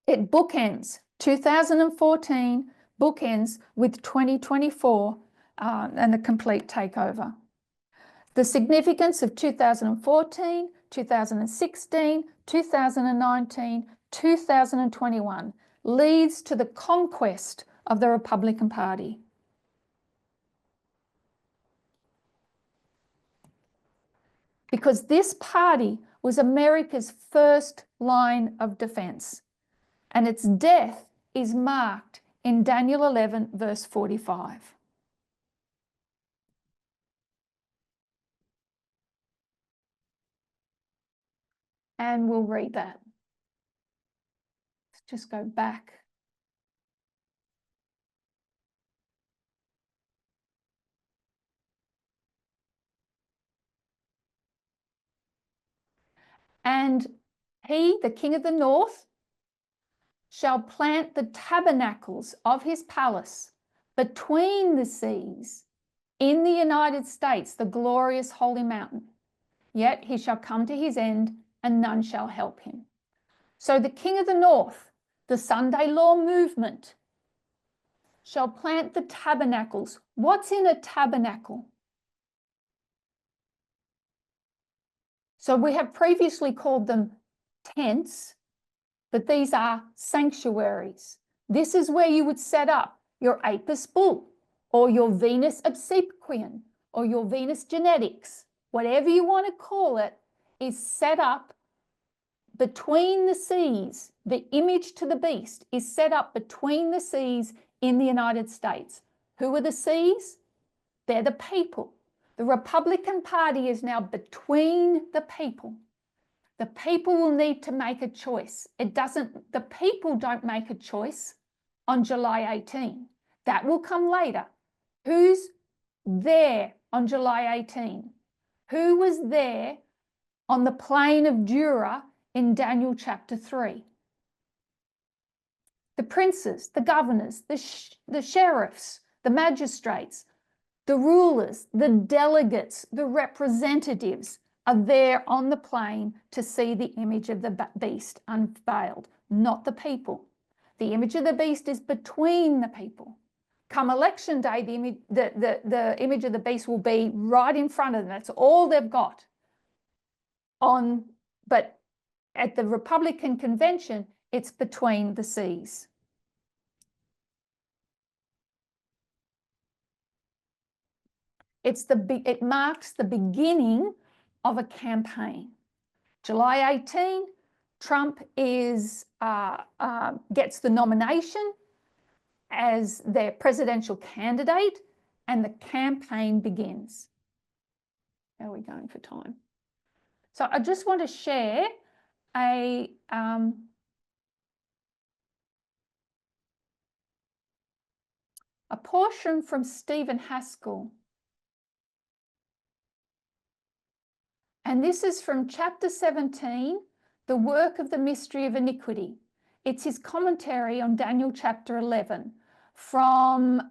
it bookends 2014, bookends with 2024 and the complete takeover. The significance of 2014, 2016, 2019, 2021 leads to the conquest of the Republican Party. Because this party was America's first line of defense, and its death is marked in Daniel 11, verse 45. And we'll read that. Let's just go back. And he, the king of the north, shall plant the tabernacles of his palace between the seas in the United States, the glorious holy mountain. Yet he shall come to his end, and none shall help him. So the king of the north, the Sunday law movement, shall plant the tabernacles. What's in a tabernacle? So we have previously called them tents, but these are sanctuaries. This is where you would set up your Apis bull or your Venus obsequion or your Venus genetics, whatever you want to call it, is set up between the seas. The image to the beast is set up between the seas in the United States. Who are the seas? They're the people. The Republican Party is now between the people. The people will need to make a choice. The people don't make a choice on July 18. That will come later. Who's there on July 18? Who was there on the plain of Dura in Daniel chapter 3? The princes, the governors, the sheriffs, the magistrates, the rulers, the delegates, the representatives are there on the plain to see the image of the beast unveiled, not the people. The image of the beast is between the people. Come election day, the image of the beast will be right in front of them. That's all they've got. But at the Republican convention, it's between the seas. It marks the beginning of a campaign. July 18, Trump is gets the nomination as their presidential candidate, and the campaign begins. How are we going for time? So I just want to share a portion from Stephen Haskell. And this is from chapter 17, The Work of the Mystery of Iniquity. It's his commentary on Daniel chapter 11 from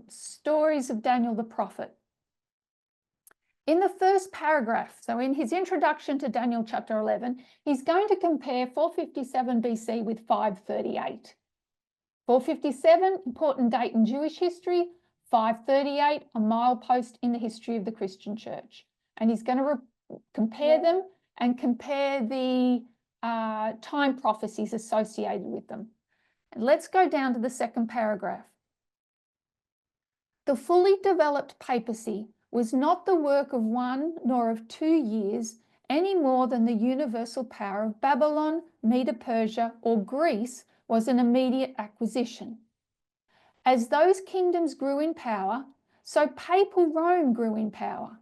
Stories of Daniel the Prophet. In the first paragraph, so in his introduction to Daniel chapter 11, he's going to compare 457 BC with 538. 457, important date in Jewish history. 538, a milepost in the history of the Christian church. And he's going to compare them and compare the time prophecies associated with them. And let's go down to the second paragraph. The fully developed papacy was not the work of 1 nor of 2 years, any more than the universal power of Babylon, Medo-Persia, or Greece was an immediate acquisition. As those kingdoms grew in power, so papal Rome grew in power.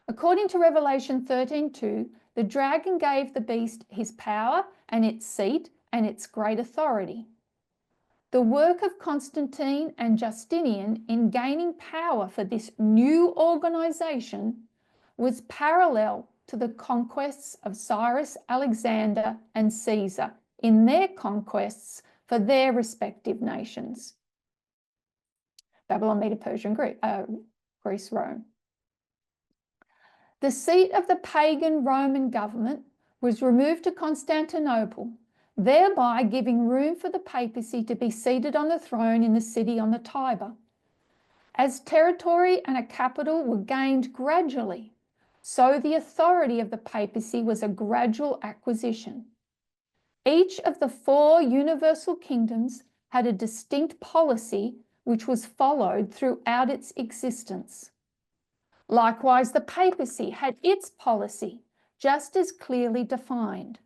According to Revelation 13:2, the dragon gave the beast his power and its seat and its great authority. The work of Constantine and Justinian in gaining power for this new organization was parallel to the conquests of Cyrus, Alexander, and Caesar in their conquests for their respective nations. Babylon, Medo-Persia, and Greece, Rome. The seat of the pagan Roman government was removed to Constantinople, thereby giving room for the papacy to be seated on the throne in the city on the Tiber. As territory and a capital were gained gradually, so the authority of the papacy was a gradual acquisition. Each of the 4 universal kingdoms had a distinct policy which was followed throughout its existence. Likewise, the papacy had its policy just as clearly defined.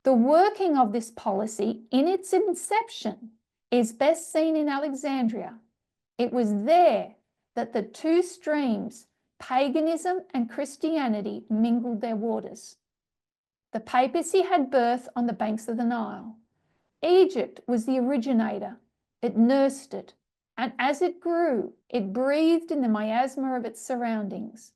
The working of this policy in its inception is best seen in Alexandria. It was there that the 2 streams, paganism and Christianity, mingled their waters. The papacy had birth on the banks of the Nile. Egypt was the originator. It nursed it, and as it grew, it breathed in the miasma of its surroundings.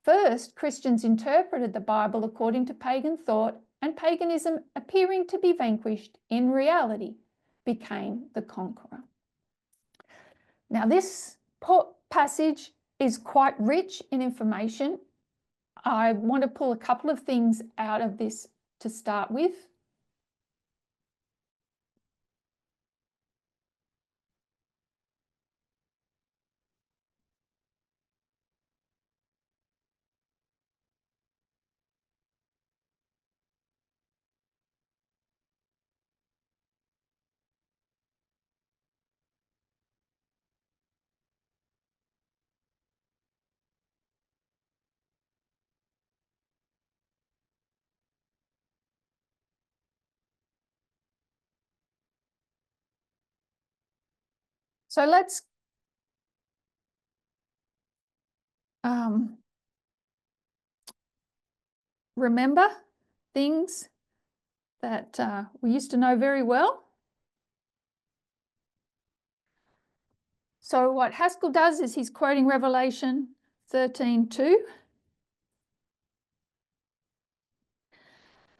First, Christians interpreted the Bible according to pagan thought, and paganism, appearing to be vanquished, in reality became the conqueror. Now, this passage is quite rich in information. I want to pull a couple of things out of this to start with. So let's remember things that we used to know very well. So what Haskell does is he's quoting Revelation 13:2,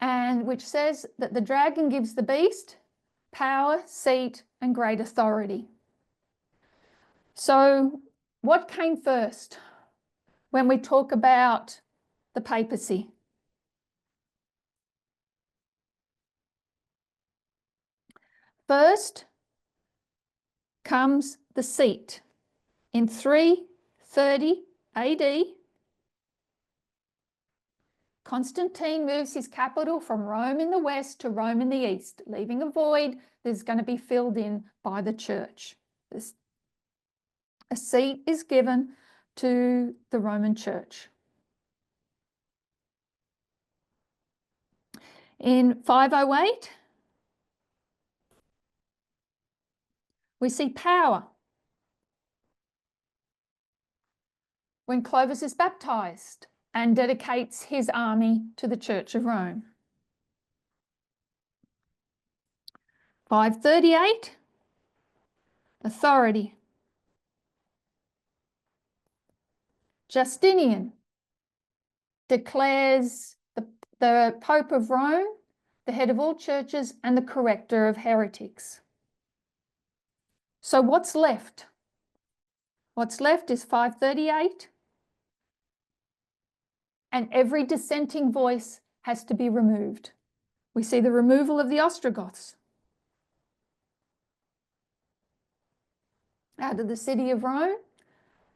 and which says that the dragon gives the beast power, seat, and great authority. So what came first when we talk about the papacy? First comes the seat. In 330 AD, Constantine moves his capital from Rome in the west to Rome in the east, leaving a void that is going to be filled in by the church. A seat is given to the Roman church. In 508, we see power when Clovis is baptized and dedicates his army to the Church of Rome. 538, authority. Justinian declares the Pope of Rome the head of all churches and the corrector of heretics. So what's left? What's left is 538, and every dissenting voice has to be removed. We see the removal of the Ostrogoths out of the city of Rome,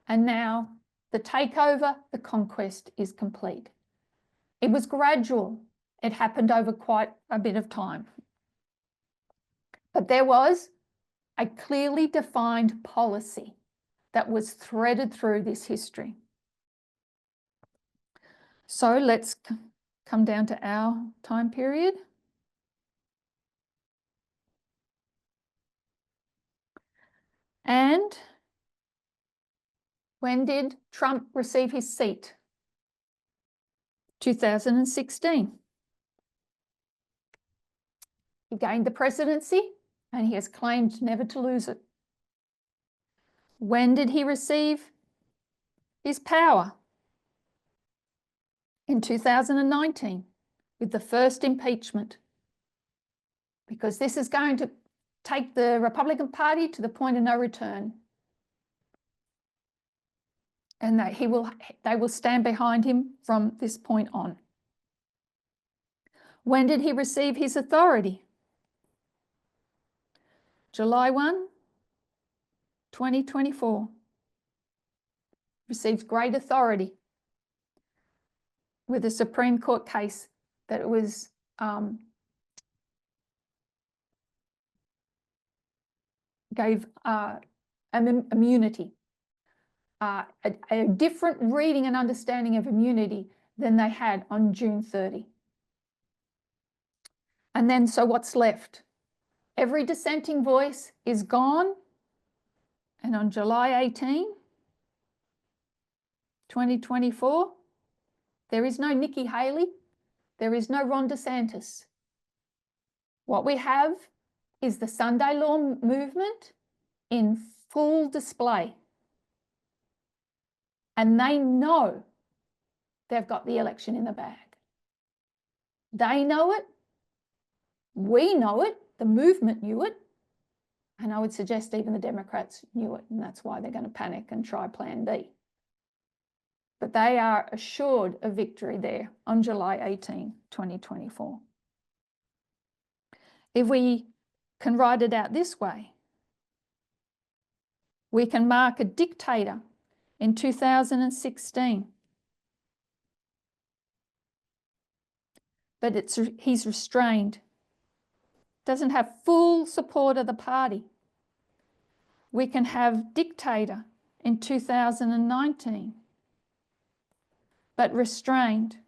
and now the takeover, the conquest is complete. It was gradual. It happened over quite a bit of time. But there was a clearly defined policy that was threaded through this history. So let's come down to our time period. And when did Trump receive his seat? 2016. He gained the presidency and he has claimed never to lose it. When did he receive his power? In 2019, with the first impeachment, because this is going to take the Republican Party to the point of no return. And that they will stand behind him from this point on. When did he receive his authority? July 1, 2024. Receives great authority with a Supreme Court case that it was gave immunity, a different reading and understanding of immunity than they had on June 30. And then, so what's left? Every dissenting voice is gone. And on July 18, 2024, there is no Nikki Haley. There is no Ron DeSantis. What we have is the Sunday Law movement in full display. And they know they've got the election in the bag. They know it. We know it. The movement knew it. And I would suggest even the Democrats knew it. And that's why they're going to panic and try Plan B. But they are assured of victory there on July 18, 2024. If we can write it out this way, we can mark a dictator in 2016. But he's restrained, doesn't have full support of the party. We can have dictator in 2019, but restrained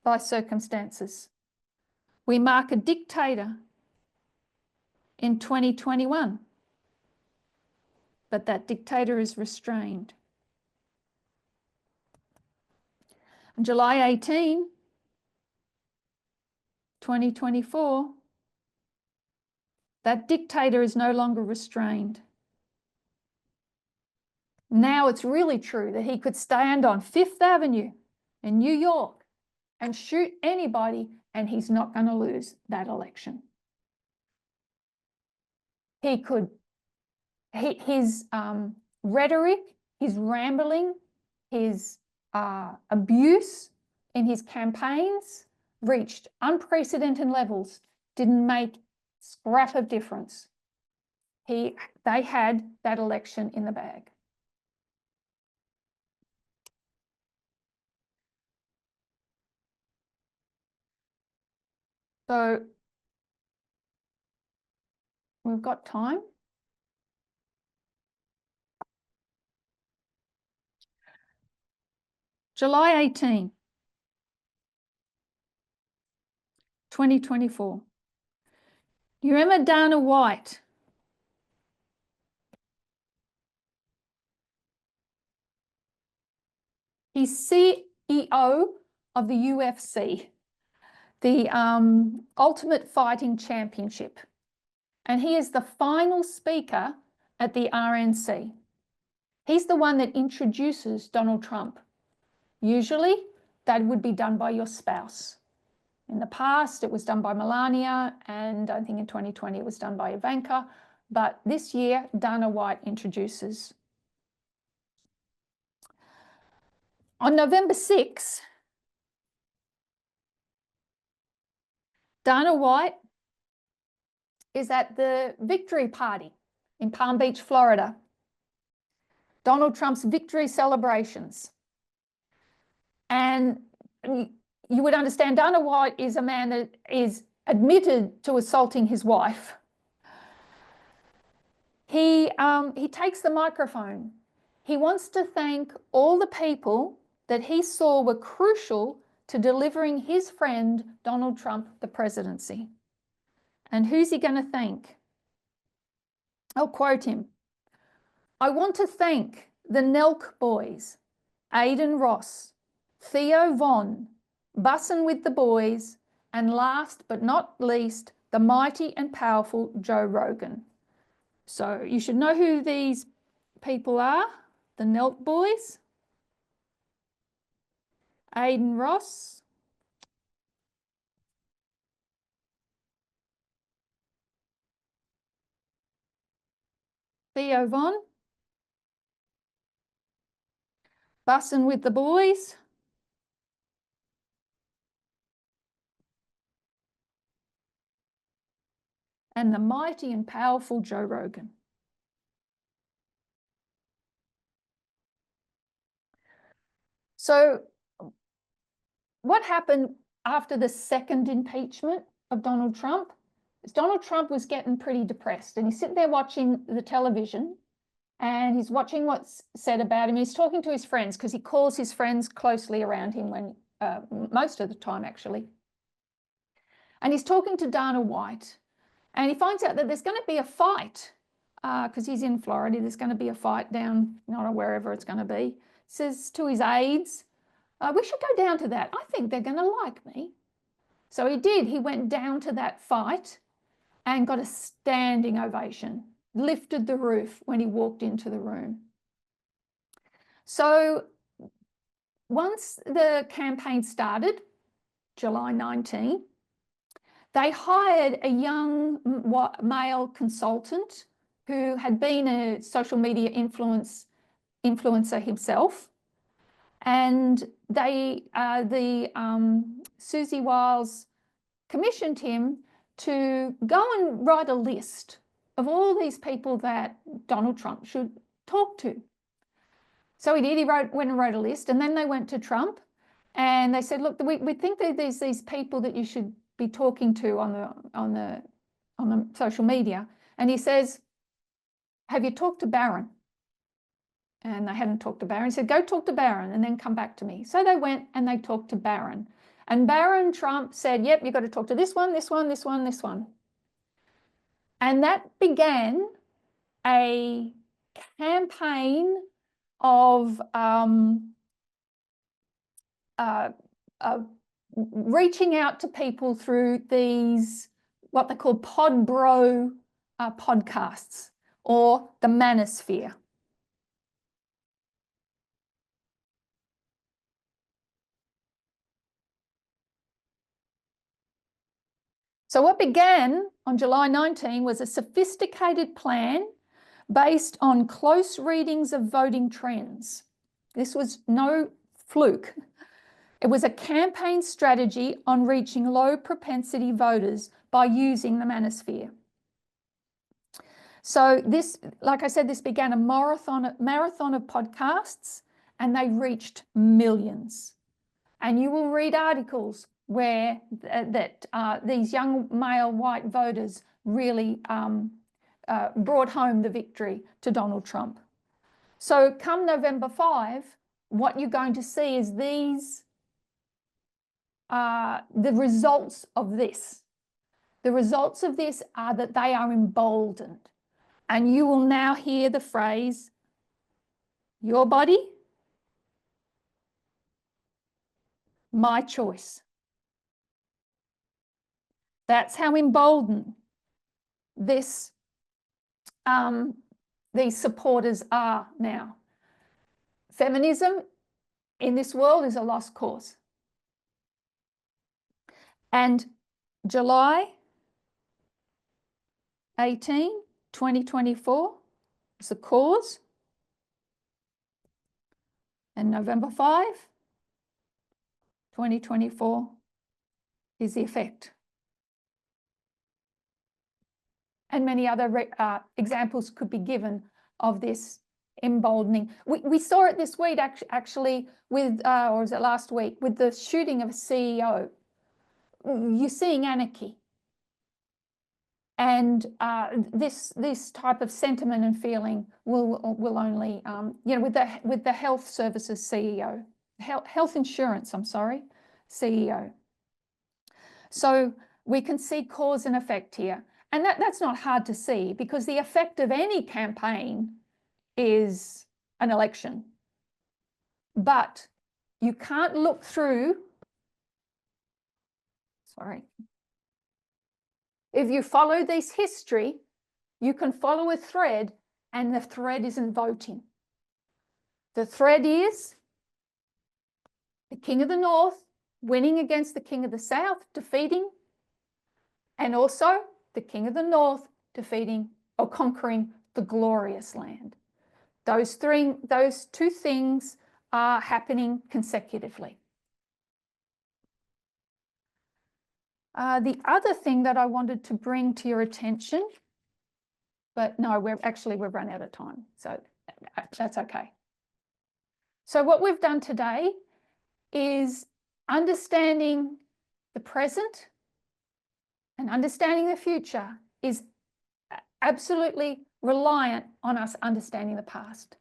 by circumstances. We mark a dictator in 2021, but that dictator is restrained. On July 18, 2024, that dictator is no longer restrained. Now it's really true that he could stand on Fifth Avenue in New York and shoot anybody, and he's not going to lose that election. He could, his rhetoric, his rambling, his abuse in his campaigns reached unprecedented levels, didn't make scrap of difference. They had that election in the bag. So we've got time. July 18, 2024. You remember Dana White? He's CEO of the UFC, the Ultimate Fighting Championship. And he is the final speaker at the RNC. He's the one that introduces Donald Trump. Usually that would be done by your spouse. In the past, it was done by Melania, and I think in 2020 it was done by Ivanka. But this year, Dana White introduces. On November 6, Dana White is at the victory party in Palm Beach, Florida. Donald Trump's victory celebrations. And you would understand Dana White is a man that is admitted to assaulting his wife. He takes the microphone. He wants to thank all the people that he saw were crucial to delivering his friend Donald Trump the presidency. And who's he going to thank? I'll quote him. I want to thank the Nelk boys, Aidan Ross, Theo Von, Bussin' with the Boys, and last but not least, the mighty and powerful Joe Rogan. So you should know who these people are. The Nelk boys, Aidan Ross, Theo Von, Bussin' with the Boys, and the mighty and powerful Joe Rogan. So what happened after the second impeachment of Donald Trump is Donald Trump was getting pretty depressed, and he's sitting there watching the television and he's watching what's said about him. He's talking to his friends because he calls his friends closely around him when most of the time, actually. And he's talking to Dana White, and he finds out that there's going to be a fight because he's in Florida. There's going to be a fight down, not wherever it's going to be. He says to his aides, we should go down to that. I think they're going to like me. So he did. He went down to that fight and got a standing ovation, lifted the roof when he walked into the room. So once the campaign started, July 19, they hired a young male consultant who had been a social media influencer himself. And they, Susie Wiles commissioned him to go and write a list of all these people that Donald Trump should talk to. So he did. He went and wrote a list, and then they went to Trump and they said, look, we think that there's these people that you should be talking to on the social media. And he says, have you talked to Barron? And they hadn't talked to Barron. He said, go talk to Barron and then come back to me. So they went and they talked to Barron. And Barron Trump said, yep, you've got to talk to this one, this one, this one, this one. And that began a campaign of reaching out to people through these, what they call pod bro podcasts, or the manosphere. So what began on July 19 was a sophisticated plan based on close readings of voting trends. This was no fluke. It was a campaign strategy on reaching low propensity voters by using the manosphere. So this, like I said, this began a marathon of podcasts, and they reached millions. And you will read articles where these young male white voters really brought home the victory to Donald Trump. So come November 5, what you're going to see is these the results of this. The results of this are that they are emboldened. And you will now hear the phrase, your body, my choice. That's how emboldened this, these supporters are now. Feminism in this world is a lost cause. And July 18, 2024 is the cause. And November 5, 2024 is the effect. And many other examples could be given of this emboldening. We saw it this week actually with, or was it last week, with the shooting of a CEO. You're seeing anarchy. And this type of sentiment and feeling will only, you know, with the health services CEO, health insurance, I'm sorry, CEO. So we can see cause and effect here. And that's not hard to see, because the effect of any campaign is an election. But you can't look through, sorry. If you follow this history, you can follow a thread, and the thread isn't voting. The thread is the King of the North winning against the King of the South, defeating, and also the King of the North defeating or conquering the glorious land. Those two things are happening consecutively. The other thing that I wanted to bring to your attention, but no, we've run out of time, so that's okay. So what we've done today is understanding the present and understanding the future is absolutely reliant on us understanding the past.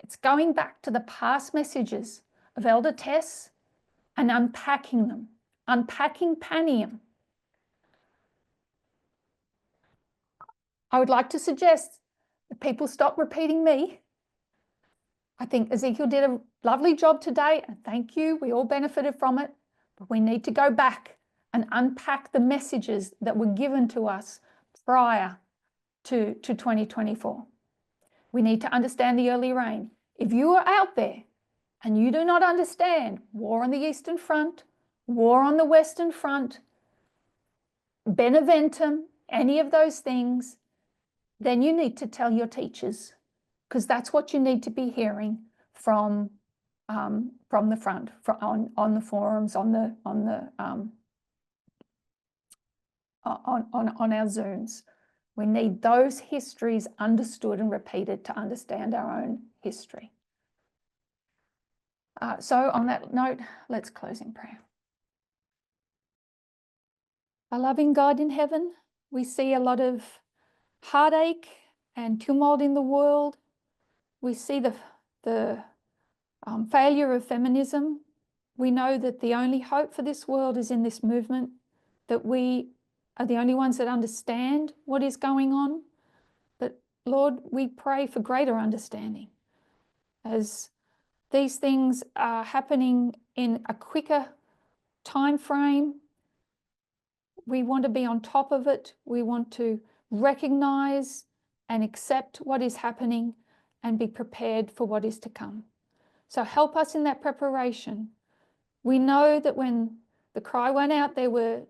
It's going back to the past messages of Elder Tess and unpacking them, unpacking Panium. I would like to suggest that people stop repeating me. I think Ezekiel did a lovely job today, and thank you. We all benefited from it, but we need to go back and unpack the messages that were given to us prior to 2024. We need to understand the early rain. If you are out there and you do not understand war on the Eastern Front, war on the Western Front, Beneventum, any of those things, then you need to tell your teachers, because that's what you need to be hearing from the front, on the forums, on our Zooms. We need those histories understood and repeated to understand our own history. So on that note, let's close in prayer. Our loving God in heaven, we see a lot of heartache and tumult in the world. We see the failure of feminism. We know that the only hope for this world is in this movement, that we are the only ones that understand what is going on. But Lord, we pray for greater understanding as these things are happening in a quicker time frame. We want to be on top of it. We want to recognize and accept what is happening and be prepared for what is to come. So help us in that preparation. We know that when the cry went out, there were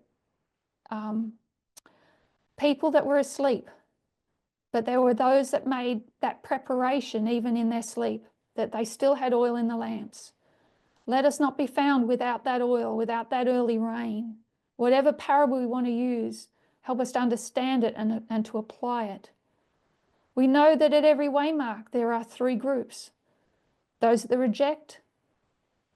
people that were asleep, but there were those that made that preparation even in their sleep, that they still had oil in the lamps. Let us not be found without that oil, without that early rain. Whatever parable we want to use, help us to understand it and to apply it. We know that at every waymark there are three groups: those that reject,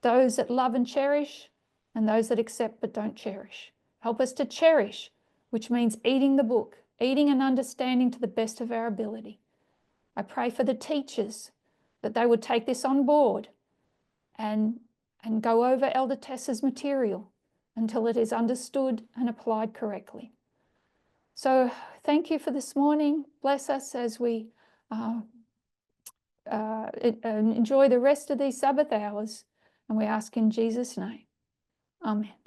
those that love and cherish, and those that accept but don't cherish. Help us to cherish, which means eating the book, eating and understanding to the best of our ability. I pray for the teachers that they would take this on board and go over Elder Tessa's material until it is understood and applied correctly. So thank you for this morning. Bless us as we enjoy the rest of these Sabbath hours. And we ask in Jesus' name. Amen.